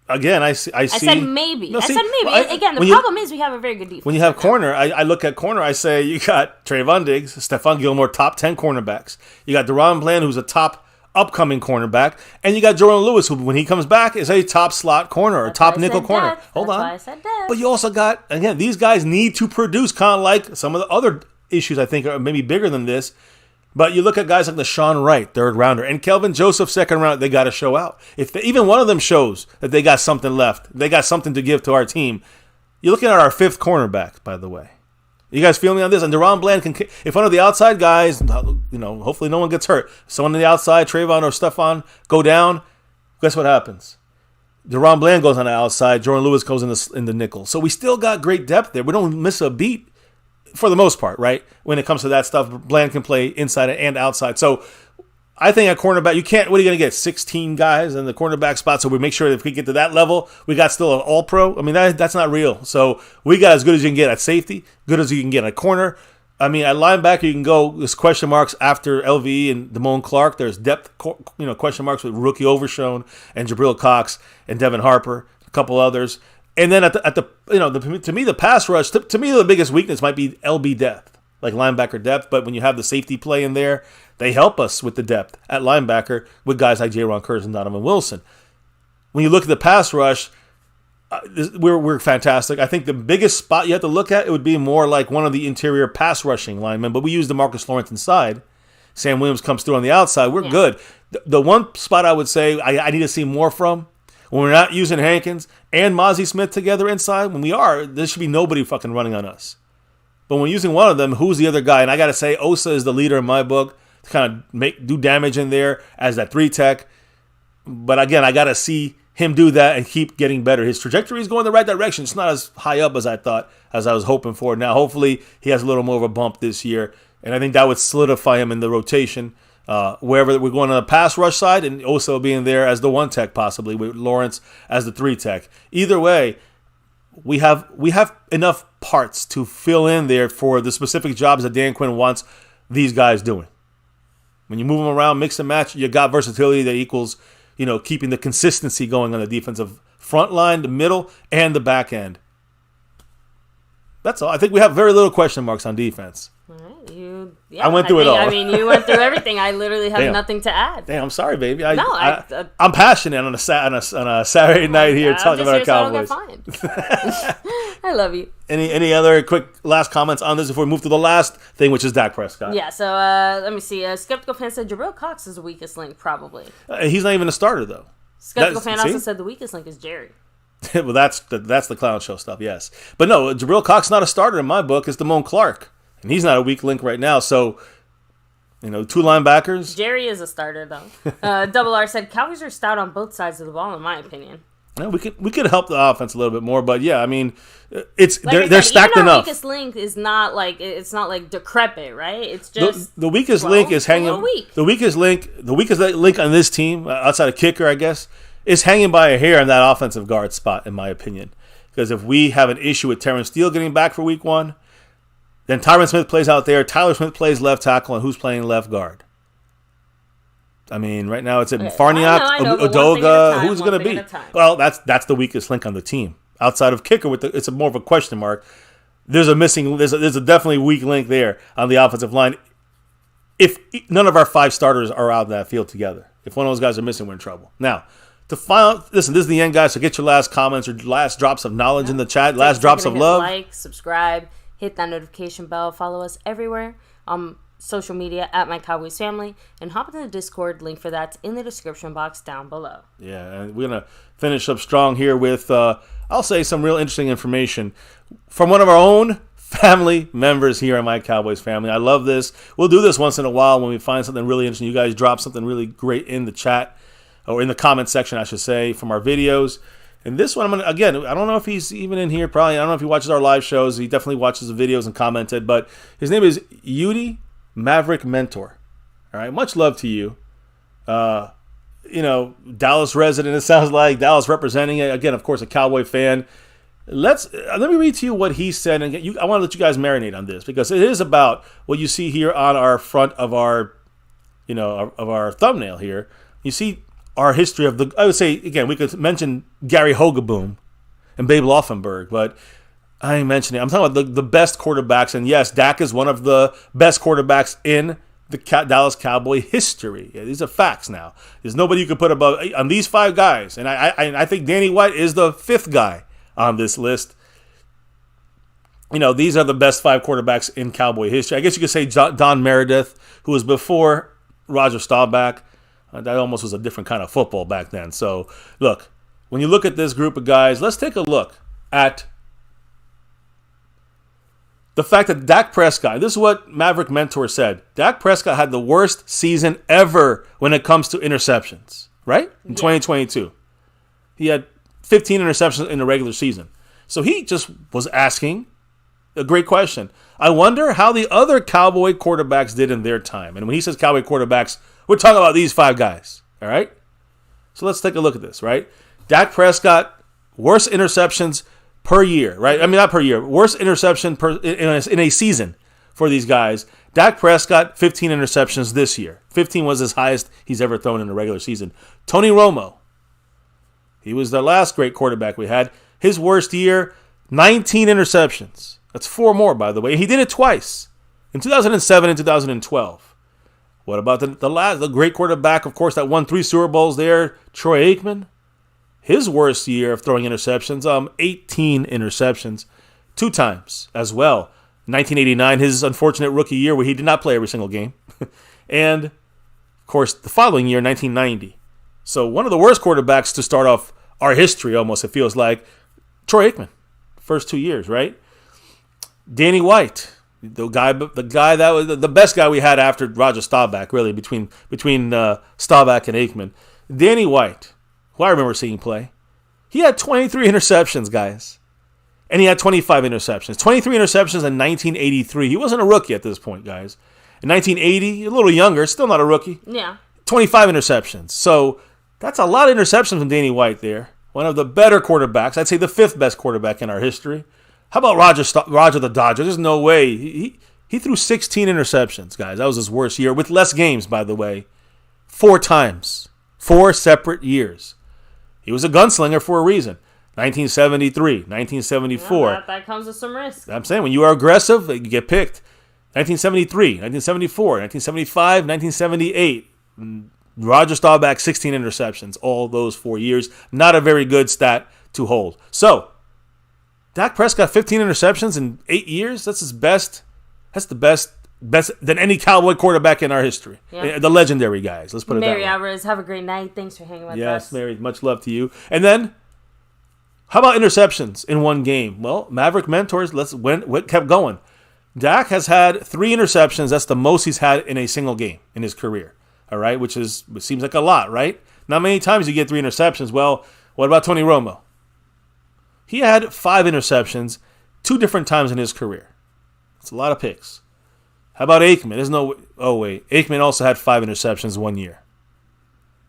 Again, I see. I said maybe. No, I said maybe. Again, the problem is we have a very good defense. When you have corner, I look at corner, I say you got Trayvon Diggs, Stephon Gilmore, top 10 cornerbacks. You got DeRon Bland, who's a top upcoming cornerback, and you got Jordan Lewis, who when he comes back is a top slot corner or top nickel corner. Hold on. That's why I said that. But you also got, again, these guys need to produce, kind of like some of the other issues I think are maybe bigger than this. But you look at guys like the Sean Wright, third rounder, and Kelvin Joseph, second round, they got to show out. If even one of them shows that they got something left, they got something to give to our team. You're looking at our fifth cornerback, by the way. You guys feel me on this? And DeRon Bland can, if one of the outside guys, hopefully no one gets hurt. Someone on the outside, Trayvon or Stephon, go down. Guess what happens? DeRon Bland goes on the outside. Jordan Lewis goes in the nickel. So we still got great depth there. We don't miss a beat for the most part, right? When it comes to that stuff, Bland can play inside and outside. So I think at cornerback, what are you going to get? 16 guys in the cornerback spot. So we make sure that if we get to that level, we got still an all-pro. I mean, that's not real. So we got as good as you can get at safety, good as you can get at corner. I mean, at linebacker, you can go, there's question marks after LVE and Damone Clark. There's depth, question marks with rookie Overshown and Jabril Cox and Devin Harper, a couple others. And then to me, the pass rush, to me, the biggest weakness might be LB depth, like linebacker depth. But when you have the safety play in there, they help us with the depth at linebacker with guys like Jaron Curse and Donovan Wilson. When you look at the pass rush, we're fantastic. I think the biggest spot you have to look at, it would be more like one of the interior pass rushing linemen, but we use DeMarcus Lawrence inside. Sam Williams comes through on the outside. We're good. The one spot I would say I need to see more from, when we're not using Hankins and Mozzie Smith together inside, when we are, there should be nobody fucking running on us. But when using one of them, who's the other guy? And I got to say, Osa is the leader in my book to kind of do damage in there as that 3-tech. But again, I got to see him do that and keep getting better. His trajectory is going the right direction. It's not as high up as I thought, as I was hoping for. Now, hopefully, he has a little more of a bump this year, and I think that would solidify him in the rotation wherever we're going on the pass rush side, and also being there as the 1-tech possibly with Lawrence as the 3-tech. Either way, we have enough parts to fill in there for the specific jobs that Dan Quinn wants these guys doing. When you move them around, mix and match, you got versatility that equals, keeping the consistency going on the defensive front line, the middle, and the back end. That's all. I think we have very little question marks on defense. All right. I went through it all. I mean, you went through everything. I literally have nothing to add. Damn, I'm sorry, baby. I'm passionate on a Saturday night here talking about our Cowboys. I love you. Any other quick last comments on this before we move to the last thing, which is Dak Prescott? Yeah, so let me see. Skeptical fan said Jabril Cox is the weakest link, probably. He's not even a starter, though. Skeptical fan also said the weakest link is Jerry. Well, that's the clown show stuff, yes. But no, Jabril Cox not a starter in my book. It's Damone Clark. And he's not a weak link right now. So, 2 linebackers. Jerry is a starter, though. Double R said, Cowboys are stout on both sides of the ball, in my opinion. Yeah, we could help the offense a little bit more. But, yeah, I mean, they're stacked even our enough. Weakest link is not like, it's not like decrepit, right? It's just the weakest link is hanging. The weakest link on this team, outside of kicker, I guess, is hanging by a hair in that offensive guard spot, in my opinion. Because if we have an issue with Terrence Steele getting back for week 1, then Tyron Smith plays out there. Tyler Smith plays left tackle, and who's playing left guard? I mean, right now it's Farniak, Udoga. Who's going to be? Well, that's the weakest link on the team. Outside of kicker, it's more of a question mark. There's a definitely weak link there on the offensive line. If none of our 5 starters are out in that field together, if one of those guys are missing, we're in trouble. Now, listen, this is the end, guys. So get your last comments or last drops of knowledge in the chat. Last drops of love. Like, subscribe. Hit that notification bell. Follow us everywhere on social media at MyCowboysFamily. And hop into the Discord. Link for that's in the description box down below. Yeah, and we're going to finish up strong here with, I'll say, some real interesting information from one of our own family members here at MyCowboysFamily. I love this. We'll do this once in a while when we find something really interesting. You guys drop something really great in the chat, or in the comment section, I should say, from our videos. And this one, I don't know if he's even in here. Probably, I don't know if he watches our live shows. He definitely watches the videos and commented. But his name is Yudi Maverick Mentor. All right, much love to you. Dallas resident, it sounds like. Dallas representing it. Again, of course, a Cowboy fan. Let me read to you what he said. And I want to let you guys marinate on this, because it is about what you see here on our front of our, of our thumbnail here. You see our history of I would say, again, we could mention Gary Hogaboom and Babe Laufenberg, but I ain't mentioning it. I'm talking about the best quarterbacks, and yes, Dak is one of the best quarterbacks in the Dallas Cowboy history. Yeah, these are facts now. There's nobody you could put above on these 5 guys, and I think Danny White is the 5th guy on this list. These are the best 5 quarterbacks in Cowboy history. I guess you could say Don Meredith, who was before Roger Staubach. That almost was a different kind of football back then. So, look, when you look at this group of guys, let's take a look at the fact that Dak Prescott, this is what Maverick Mentor said, Dak Prescott had the worst season ever when it comes to interceptions, right? In 2022. He had 15 interceptions in the regular season. So he just was asking a great question. I wonder how the other Cowboy quarterbacks did in their time. And when he says Cowboy quarterbacks, we're talking about these 5 guys, all right? So let's take a look at this, right? Dak Prescott, worst interceptions per year, right? I mean, not per year, worst interception in a season for these guys. Dak Prescott, 15 interceptions this year. 15 was his highest he's ever thrown in a regular season. Tony Romo, he was the last great quarterback we had. His worst year, 19 interceptions. That's 4 more, by the way. He did it twice, in 2007 and 2012. What about the great quarterback, of course, that won 3 Super Bowls there, Troy Aikman? His worst year of throwing interceptions, 18 interceptions, 2 times as well. 1989, his unfortunate rookie year where he did not play every single game. And, of course, the following year, 1990. So one of the worst quarterbacks to start off our history, almost, it feels like, Troy Aikman. First 2 years, right? Danny White, the guy that was the best guy we had after Roger Staubach, really, between Staubach and Aikman. Danny White, who I remember seeing play, he had 23 interceptions, guys. And he had 25 interceptions. 23 interceptions in 1983. He wasn't a rookie at this point, guys. In 1980, a little younger, still not a rookie. Yeah. 25 interceptions. So that's a lot of interceptions from Danny White there. One of the better quarterbacks. I'd say the 5th best quarterback in our history. How about Roger the Dodger? There's no way. He threw 16 interceptions, guys. That was his worst year, with less games, by the way. 4 times. 4 separate years. He was a gunslinger for a reason. 1973, 1974. Yeah, that comes with some risk. I'm saying, when you are aggressive, you get picked. 1973, 1974, 1975, 1978. Roger Staubach, 16 interceptions, all those 4 years. Not a very good stat to hold. So, Dak Prescott, 15 interceptions in 8 years. That's his best. That's the best than any Cowboy quarterback in our history. Yeah. The legendary guys. Let's put it that way. Mary Alvarez, have a great night. Thanks for hanging with us. Yes, Mary, much love to you. And then, how about interceptions in one game? Well, Maverick Mentors, kept going. Dak has had 3 interceptions. That's the most he's had in a single game in his career. All right, which seems like a lot, right? Not many times you get 3 interceptions. Well, what about Tony Romo? He had 5 interceptions 2 different times in his career. That's a lot of picks. How about Aikman? Aikman also had 5 interceptions 1 year.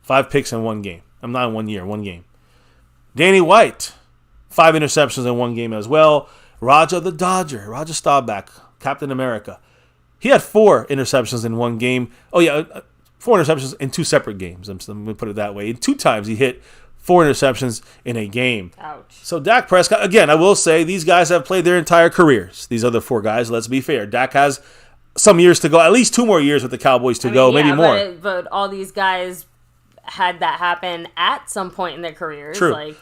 5 picks in 1 game. I'm not in 1 year, 1 game. Danny White, 5 interceptions in 1 game as well. Roger the Dodger, Roger Staubach, Captain America. He had 4 interceptions in 1 game. 4 interceptions in 2 separate games. I'm going to put it that way. 2 times he hit 4 interceptions in a game. Ouch. So Dak Prescott, again, I will say these guys have played their entire careers. These other 4 guys, let's be fair. Dak has some years to go, at least 2 more years with the Cowboys to go, maybe more. But all these guys had that happen at some point in their careers. True.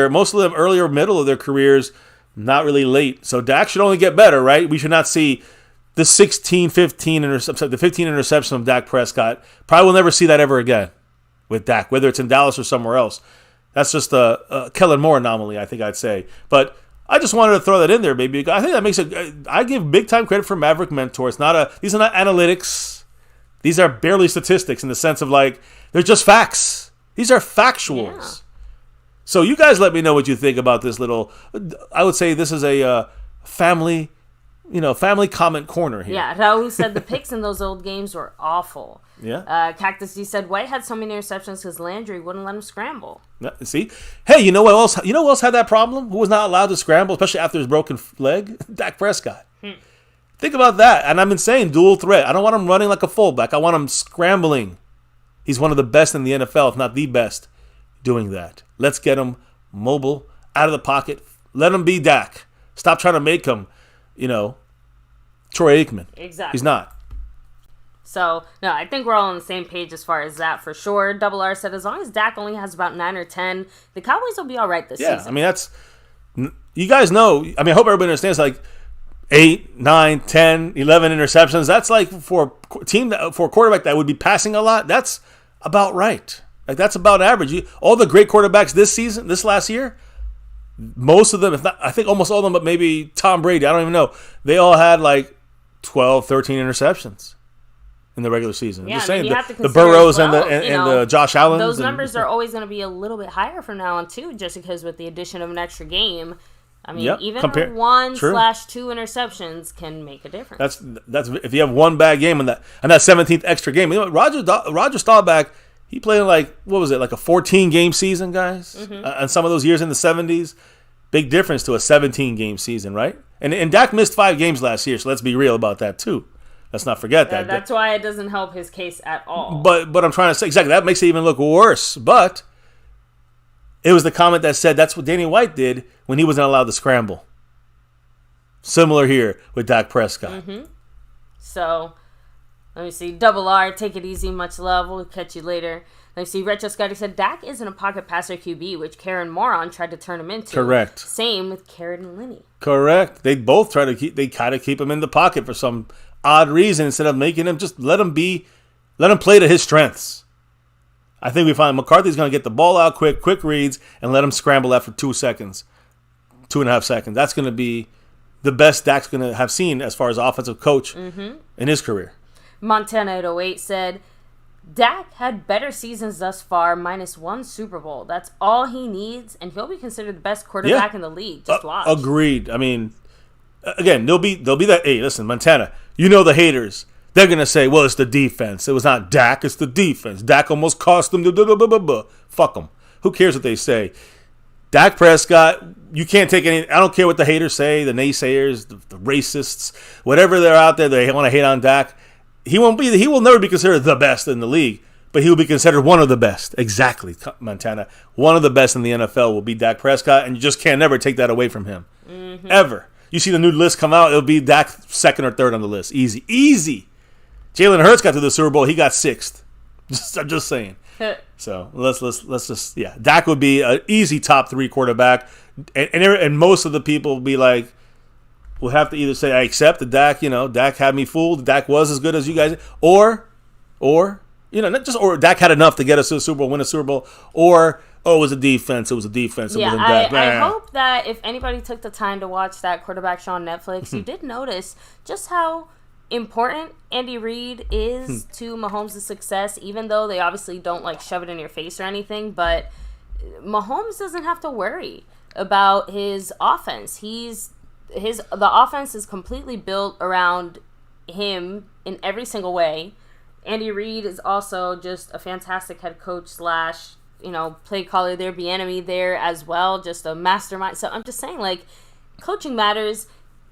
Most of them earlier, middle of their careers, not really late. So Dak should only get better, right? We should not see the 15 interceptions of Dak Prescott. Probably will never see that ever again with Dak, whether it's in Dallas or somewhere else. That's just a Kellen Moore anomaly, I think I'd say. But I just wanted to throw that in there, baby. I think that makes I give big time credit for Maverick Mentor. These are not analytics. These are barely statistics in the sense of they're just facts. These are factuals. Yeah. So you guys let me know what you think about this little, I would say this is a family comment corner here. Yeah, Raul said the picks in those old games were awful. Yeah. Cactus D said White had so many interceptions because Landry wouldn't let him scramble. See? Hey, you know what else? You know who else had that problem? Who was not allowed to scramble, especially after his broken leg? Dak Prescott. Think about that. And I've been saying dual threat. I don't want him running like a fullback. I want him scrambling. He's one of the best in the NFL, if not the best, doing that. Let's get him mobile, out of the pocket. Let him be Dak. Stop trying to make him, Troy Aikman. Exactly. He's not. So, no, I think we're all on the same page as far as that for sure. Double R said as long as Dak only has about 9 or 10, the Cowboys will be all right this season. Yeah, I mean, that's... You guys know... I mean, I hope everybody understands, 8, 9, 10, 11 interceptions. That's for a quarterback that would be passing a lot, that's about right. That's about average. All the great quarterbacks this last year, most of them, if not, I think almost all of them, but maybe Tom Brady, I don't even know, they all had 12, 13 interceptions in the regular season. Yeah, I'm just saying, you have to the Burrows and the Josh Allen. Those numbers are always going to be a little bit higher from now on, too, just because with the addition of an extra game. I mean, even 1/2 interceptions can make a difference. That's if you have one bad game on that 17th extra game. Roger Staubach, he played what was it, a 14-game season, guys? Mm-hmm. And some of those years in the 70s. Big difference to a 17-game season, right? And Dak missed 5 games last year, so let's be real about that too. Let's not forget that. That's why it doesn't help his case at all. But I'm trying to say, exactly, that makes it even look worse. But it was the comment that said that's what Danny White did when he wasn't allowed to scramble. Similar here with Dak Prescott. Mm-hmm. So, let me see. Double R, take it easy, much love. We'll catch you later. Let me see. Retro Scotty said, Dak isn't a pocket passer QB, which Karen Moron tried to turn him into. Correct. Same with Karen and Linney. Correct. They both try to keep him in the pocket for some odd reason instead of making him just let him play to his strengths. I think we find McCarthy's going to get the ball out quick reads, and let him scramble after 2 seconds, 2.5 seconds. That's going to be the best Dak's going to have seen as far as offensive coach in his career. Montana 808 said, Dak had better seasons thus far, -1 Super Bowl. That's all he needs, and he'll be considered the best quarterback in the league. Just watch. Agreed. I mean, again, they'll be that. Hey, listen, Montana, you know the haters. They're going to say, well, it's the defense. It was not Dak, it's the defense. Dak almost cost them. Fuck them. Who cares what they say? Dak Prescott, you can't take any. I don't care what the haters say, the naysayers, the racists, whatever they're out there, they want to hate on Dak. He will never be considered the best in the league, but he will be considered one of the best. Exactly, Montana. One of the best in the NFL will be Dak Prescott, and you just can't never take that away from him. Ever. You see the new list come out, it'll be Dak second or third on the list. Easy. Jalen Hurts got to the Super Bowl, he got 6th. I'm just saying. So let's just Dak would be an easy top 3 quarterback, and most of the people will be like, we'll have to either say I accept that Dak had me fooled, Dak was as good as you guys, or Dak had enough to get us to the Super Bowl, win a Super Bowl, or it was a defense. It wasn't Dak. I hope that if anybody took the time to watch that quarterback show on Netflix, you did notice just how important Andy Reid is to Mahomes' success, even though they obviously don't shove it in your face or anything. But Mahomes doesn't have to worry about his offense. The offense is completely built around him in every single way. Andy Reid is also just a fantastic head coach / play caller there, Bieniemy there as well, just a mastermind. So I'm just saying, coaching matters.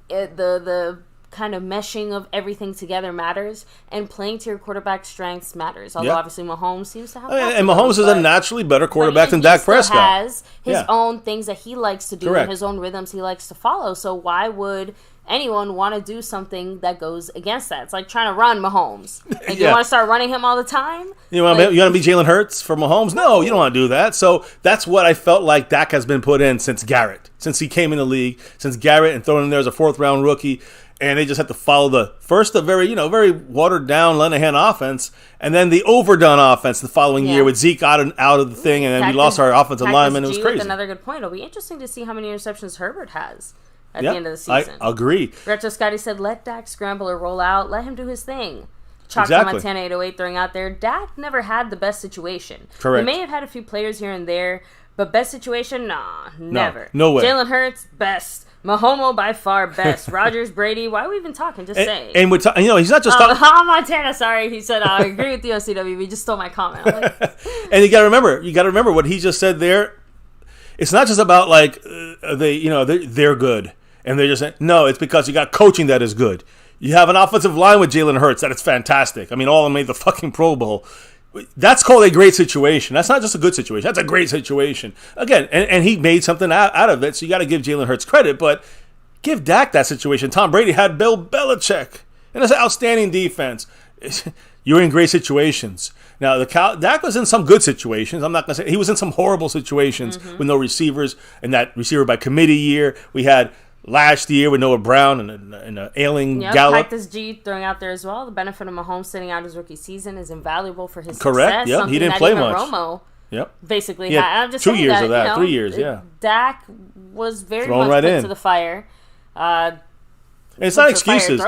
The kind of meshing of everything together matters, and playing to your quarterback's strengths matters. Although obviously Mahomes seems to have and Mahomes is a naturally better quarterback than Dak Prescott. He has his own things that he likes to do, and his own rhythms he likes to follow. So why would anyone want to do something that goes against that? It's like trying to run Mahomes. You want to start running him all the time? You want to be Jalen Hurts for Mahomes? No, you don't want to do that. So that's what I felt like Dak has been put in since Garrett, since he came in the league, since Garrett, and thrown in there as a 4th-round rookie. And they just have to follow the very watered down Linehan offense, and then the overdone offense the following year with Zeke out of the thing, and then we lost our offensive lineman. It was crazy. Another good point. It'll be interesting to see how many interceptions Herbert has at the end of the season. I agree. Retro Scotty said, "Let Dak scramble or roll out. Let him do his thing." Chocolate Montana 808 throwing out there. Dak never had the best situation. Correct. He may have had a few players here and there, but best situation, nah, never. No way. Jalen Hurts, best. Mahomes by far best. Rodgers, Brady. Why are we even talking? Just say. And he's not just talking. Montana. Sorry, he said. I agree with the OCW. We just stole my comment. And you got to remember what he just said there. It's not just about they're good and they're just saying, no. It's because you got coaching that is good. You have an offensive line with Jalen Hurts that is fantastic. I mean, all of them made the fucking Pro Bowl. That's called a great situation. That's not just a good situation. That's a great situation. Again, and he made something out of it, so you got to give Jalen Hurts credit, but give Dak that situation. Tom Brady had Bill Belichick, and it's an outstanding defense. You're in great situations. Now, Dak was in some good situations. I'm not going to say he was in some horrible situations with no receivers, and that receiver by committee year. We had last year with Noah Brown and an ailing Gallup. Cactus G throwing out there as well. The benefit of Mahomes sitting out his rookie season is invaluable for his success. Yep, he didn't play much. Romo basically had. I'm just 2 years of that, 3 years, Dak was very thrown much put to the fire. It's not excuses.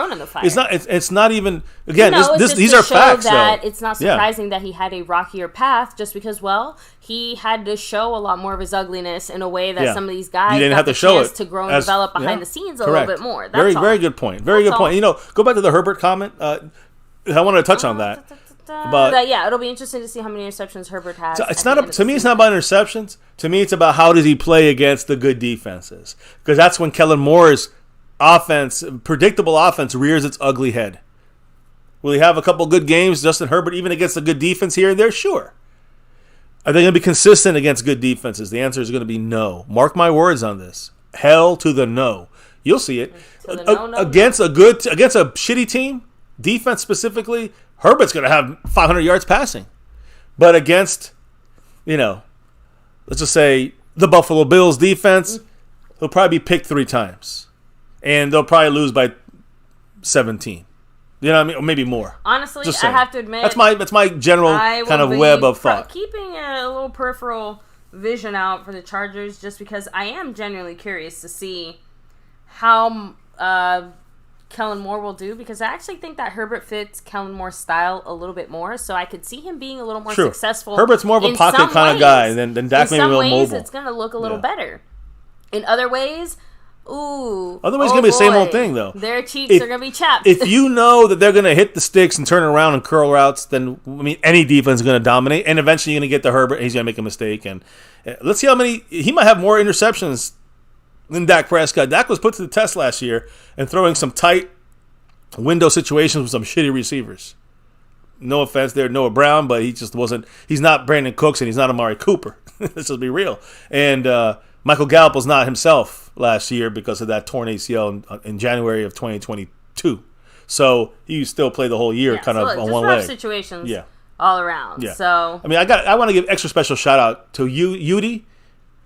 It's not even. Again, these are facts. That it's not surprising that he had a rockier path, just because he had to show a lot more of his ugliness in a way that some of these guys didn't have to show it to grow and develop behind the scenes a little bit more. That's very good point. Very good point. Go back to the Herbert comment. I wanted to touch on that. it'll be interesting to see how many interceptions Herbert has. So it's not to me. It's not about interceptions. To me, it's about how does he play against the good defenses, because that's when Kellen Moore's offense, predictable offense, rears its ugly head. Will he have a couple good games, Justin Herbert, even against a good defense here and there? Sure. Are they going to be consistent against good defenses? The answer is going to be no. Mark my words on this. Hell to the no. You'll see it. Against a shitty team, defense specifically, Herbert's going to have 500 yards passing. But against, let's just say the Buffalo Bills defense, he'll probably be picked 3 times. And they'll probably lose by 17. You know what I mean? Or maybe more. Honestly, I have to admit. That's my general kind of web of thought. Keeping a little peripheral vision out for the Chargers, just because I am genuinely curious to see how Kellen Moore will do, because I actually think that Herbert fits Kellen Moore's style a little bit more, so I could see him being a little more successful. Herbert's more of a pocket kind of guy than Dak, maybe a little mobile. In some ways, it's going to look a little better. In other ways, otherwise, it's going to be the same old thing, though. Their cheeks are going to be chapped. If you know that they're going to hit the sticks and turn around and curl routes, then, any defense is going to dominate. And eventually you're going to get to Herbert. He's going to make a mistake. And let's see how many. He might have more interceptions than Dak Prescott. Dak was put to the test last year and throwing some tight window situations with some shitty receivers. No offense there, Noah Brown, but he just wasn't. He's not Brandon Cooks and he's not Amari Cooper. Let's just be real. And Michael Gallup was not himself last year because of that torn ACL in January of 2022. So he still played the whole year on one leg. Situations all around. Yeah. So I want to give extra special shout out to Eudy,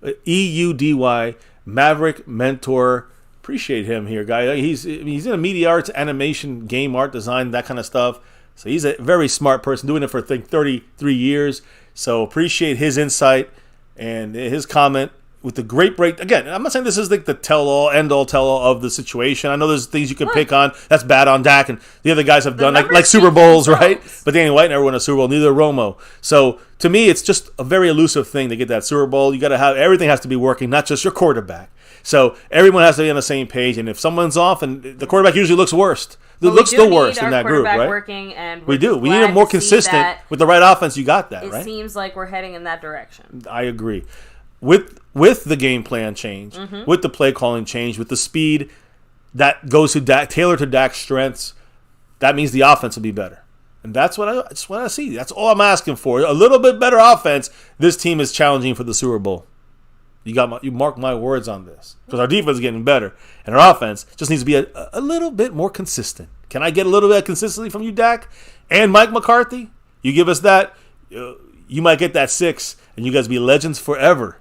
EUDY, Maverick Mentor. Appreciate him here, guy. He's in a media arts, animation, game art, design, that kind of stuff. So he's a very smart person, doing it for I think 33 years. So appreciate his insight and his comment with the great break. Again, I'm not saying this is like the tell-all, end-all, tell-all of the situation. I know there's things you can pick on. That's bad on Dak, and the other guys have done like Super Bowls, right? But Danny White never won a Super Bowl, neither Romo. So to me, it's just a very elusive thing to get that Super Bowl. You got to have everything has to be working, not just your quarterback. So everyone has to be on the same page, and if someone's off, and the quarterback usually looks worst. It looks the worst in that group, right? Working, and we do. We need him more consistent with the right offense. You got that, right? It seems like we're heading in that direction. I agree. With the game plan change, with the play calling change, with the speed that goes to Dak, tailored to Dak's strengths, that means the offense will be better. And that's what I see. That's all I'm asking for. A little bit better offense. This team is challenging for the Super Bowl. You mark my words on this, because our defense is getting better, and our offense just needs to be a little bit more consistent. Can I get a little bit of consistency from you, Dak, and Mike McCarthy? You give us that, you might get that 6, and you guys be legends forever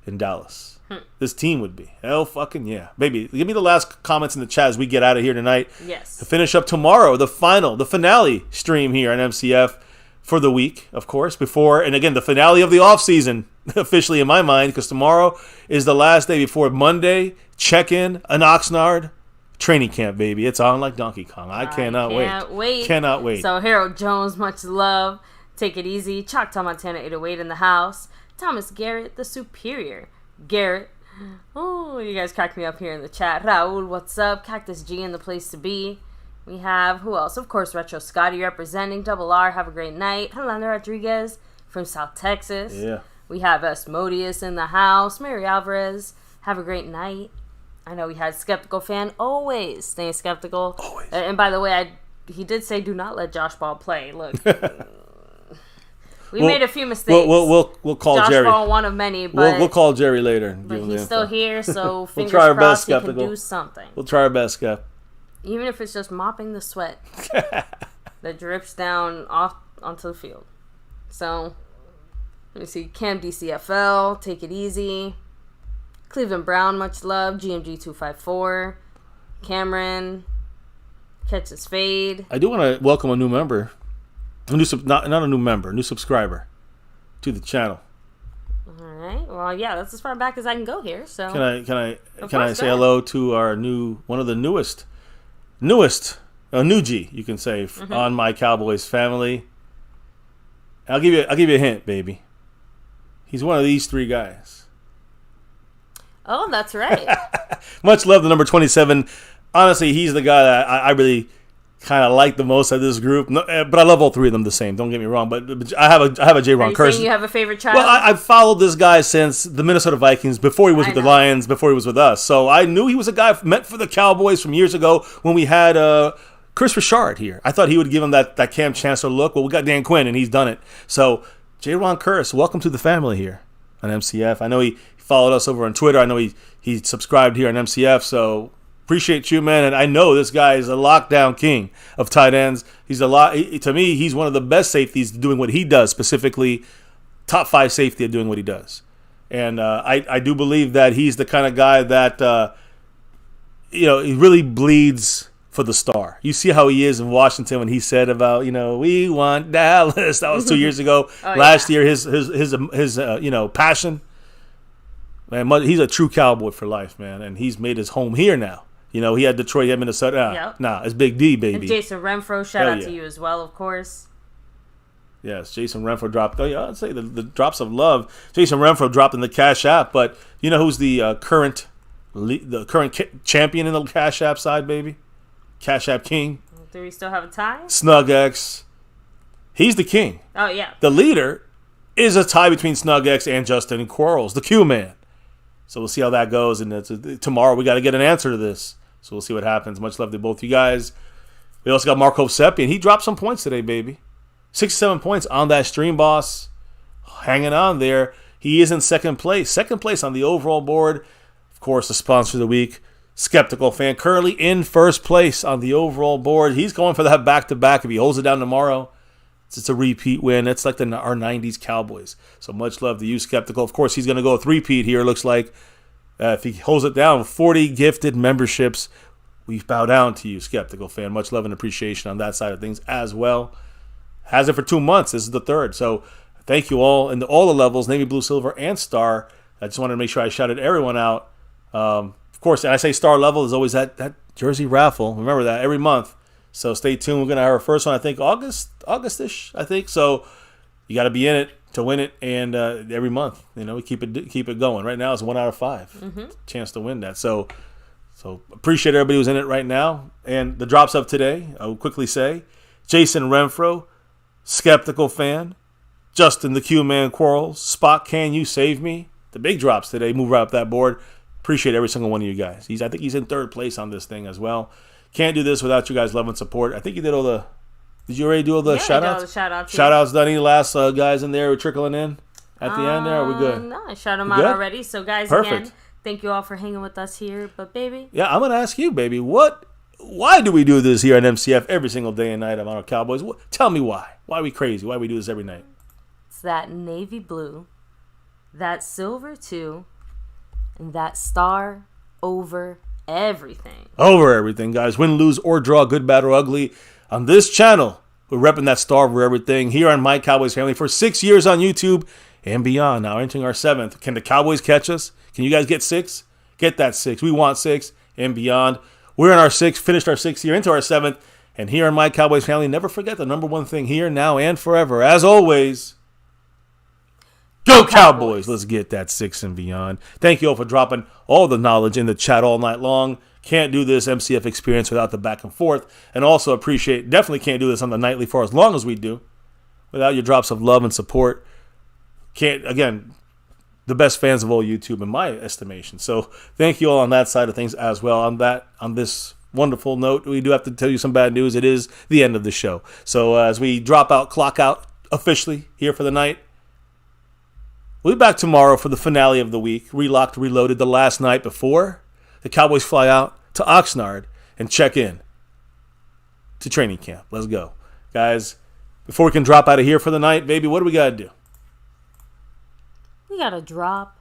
in Dallas. This team would be. Hell fucking yeah. Baby, give me the last comments in the chat as we get out of here tonight. Yes. To finish up tomorrow, the finale stream here on MCF for the week, of course, and again, the finale of the offseason, officially in my mind, because tomorrow is the last day before Monday, check-in, an Oxnard, training camp, baby. It's on like Donkey Kong. I cannot wait. Cannot wait. So, Harold Jones, much love. Take it easy. Choctaw Montana 808 in the house. Thomas Garrett, the superior. Garrett. Oh, you guys crack me up here in the chat. Raul, what's up? Cactus G in the place to be. We have, who else? Of course, Retro Scotty representing. Double R, have a great night. Helena Rodriguez from South Texas. Yeah. We have Asmodeus in the house. Mary Alvarez, have a great night. I know we had Skeptical Fan, always staying skeptical. Always. And by the way, he did say do not let Josh Ball play. Look, we made a few mistakes. We'll call Josh Jerry. Ball, one of many, but we'll call Jerry later. But he's still here, so fingers try our crossed best, he can do something. We'll try our best, Skep. Even if it's just mopping the sweat that drips down off onto the field. So, let me see. Cam DCFL, take it easy. Cleveland Brown, much love. GMG254. Cameron, catch his fade. I do want to welcome a new member. Not a new member, a new subscriber to the channel. All right. Well, yeah, that's as far back as I can go here. So can I say hello to our one of the newest, a new G, you can say, on my Cowboys family. I'll give you a hint, baby. He's one of these 3 guys. Oh, that's right. Much love to number 27. Honestly, he's the guy that I really kind of like the most of this group. No, but I love all three of them the same. Don't get me wrong. But I have a J-Ron Curse. You have a favorite child? Well, I've followed this guy since the Minnesota Vikings, before he was with the Lions, before he was with us. So I knew he was a guy meant for the Cowboys from years ago when we had Chris Richard here. I thought he would give him that Cam Chancellor look. Well, we got Dan Quinn, and he's done it. So J-Ron Curse, welcome to the family here on MCF. I know he followed us over on Twitter. I know he subscribed here on MCF. So appreciate you, man. And I know this guy is a lockdown king of tight ends. He's to me, he's one of the best safeties doing what he does, specifically top 5 safety at doing what he does. And I do believe that he's the kind of guy that, he really bleeds for the star. You see how he is in Washington when he said about, we want Dallas. That was 2 years ago. Last year, his passion. Man, he's a true Cowboy for life, man. And he's made his home here now. He had Detroit, he had Minnesota. Nah, it's Big D, baby. And Jason Renfro, shout out to you as well, of course. Yes, Jason Renfro dropped. I'd say the drops of love. Jason Renfro dropped in the Cash App, but you know who's the current champion in the Cash App side, baby? Cash App King. Do we still have a tie? SnugX. He's the king. Oh, yeah. The leader is a tie between SnugX and Justin Quarles, the Q-Man. So we'll see how that goes. And tomorrow we got to get an answer to this. So we'll see what happens. Much love to both you guys. We also got Marco Seppi, and he dropped some points today, baby. 67 points on that stream, boss. Hanging on there. He is in second place. Second place on the overall board. Of course, the sponsor of the week, Skeptical Fan, currently in first place on the overall board. He's going for that back-to-back. If he holds it down tomorrow, it's a repeat win. It's like our 90s Cowboys. So much love to you, Skeptical. Of course, he's going to go a three-peat here, looks like. If he holds it down, 40 gifted memberships. We bow down to you, Skeptical Fan. Much love and appreciation on that side of things as well. Has it for 2 months. This is the third. So thank you all in all the levels, Navy, Blue, Silver, and Star. I just wanted to make sure I shouted everyone out. Of course, and I say star level, there's always that jersey raffle. Remember that every month. So stay tuned. We're going to have our first one, I think, August-ish, I think. So you got to be in it to win it, and every month, we keep it going. Right now, it's 1 out of 5 chance to win that. So appreciate everybody who's in it right now. And the drops of today, I will quickly say, Jason Renfro, Skeptical Fan, Justin the Q-Man Quarles, Spock, Can You Save Me? The big drops today. Move right up that board. Appreciate every single one of you guys. I think he's in third place on this thing as well. Can't do this without you guys' love and support. I think you did all the... Did you already do all the shout-outs? Shout-outs done. Any last guys in there trickling in at the end there? Are we good? No, I shout them out already. So, guys, again, thank you all for hanging with us here. But, baby... Yeah, I'm going to ask you, baby, why do we do this here on MCF every single day and night on our Cowboys? Tell me why. Why are we crazy? Why do we do this every night? It's that navy blue, that silver too, and that star over everything. Over everything, guys. Win, lose, or draw, good, bad, or ugly. On this channel, we're repping that star over everything here on My Cowboys Family for 6 years on YouTube and beyond. Now entering our 7th. Can the Cowboys catch us? Can you guys get 6? Get that 6. We want 6 and beyond. We're in our 6th, finished our 6th year, into our 7th. And here on My Cowboys Family, never forget the number one thing here, now, and forever. As always, go Cowboys! Let's get that 6 and beyond. Thank you all for dropping all the knowledge in the chat all night long. Can't do this MCF experience without the back and forth. And also definitely can't do this on the nightly for as long as we do without your drops of love and support. Again, the best fans of all YouTube in my estimation. So thank you all on that side of things as well. On this wonderful note, we do have to tell you some bad news. It is the end of the show. So as we clock out officially here for the night, we'll be back tomorrow for the finale of the week. Relocked, reloaded, the last night before the Cowboys fly out to Oxnard and check in to training camp. Let's go. Guys, before we can drop out of here for the night, baby, what do we got to do? We got to drop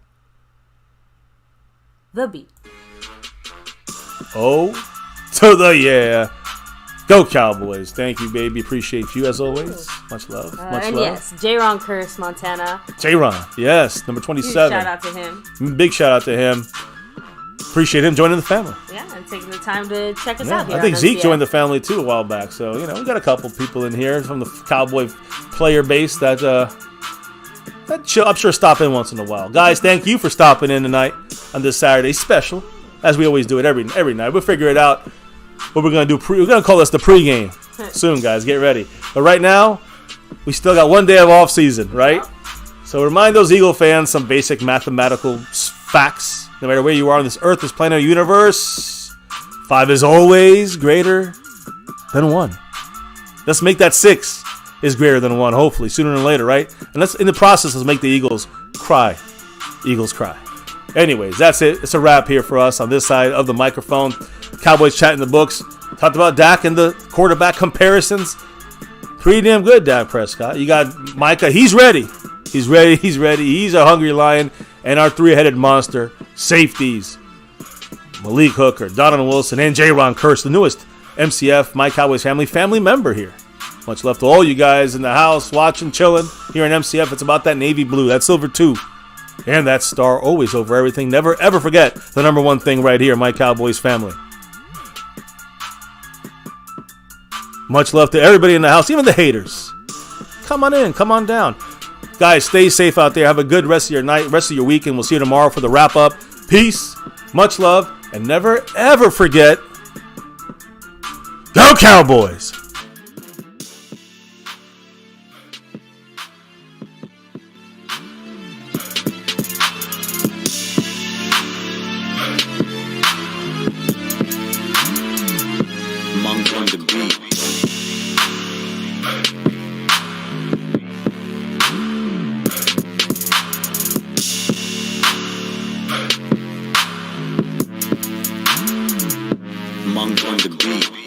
the beat. Oh, to the yeah. Go Cowboys. Thank you, baby. Appreciate you as always. Much love. Much love. Yes, J-Ron Curse, Montana. J-Ron, yes, number 27. Shout out to him. Big shout out to him. Appreciate him joining the family. Yeah, and taking the time to check us out here. I think Zeke joined the family too a while back. So, we got a couple people in here from the Cowboy player base that I'm sure stop in once in a while. Guys, thank you for stopping in tonight on this Saturday special. As we always do it every night. We'll figure it out. what we're going to do. We're going to call this the pregame soon, guys. Get ready. But right now, we still got 1 day of off season, right? So remind those Eagle fans some basic mathematical facts. No matter where you are on this earth, this planet, or universe, 5 is always greater than 1. Let's make that 6 is greater than 1, hopefully, sooner than later, right? And let's, in the process, let's make the Eagles cry. Eagles cry. Anyways, that's it. It's a wrap here for us on this side of the microphone. Cowboys chat in the books. Talked about Dak and the quarterback comparisons. Pretty damn good, Dak Prescott. You got Micah. He's ready. He's ready. He's ready. He's a hungry lion. And our 3-headed monster, safeties, Malik Hooker, Donovan Wilson, and J-Ron Curse, the newest MCF, My Cowboys family member here. Much love to all you guys in the house, watching, chilling. Here in MCF, it's about that navy blue, that silver too. And that star always over everything. Never, ever forget the number one thing right here, My Cowboys family. Much love to everybody in the house, even the haters. Come on in, come on down. Guys, stay safe out there. Have a good rest of your night, rest of your weekend. We'll see you tomorrow for the wrap-up. Peace, much love, and never, ever forget, Go Cowboys! Monk on the beat. Monk on the beat.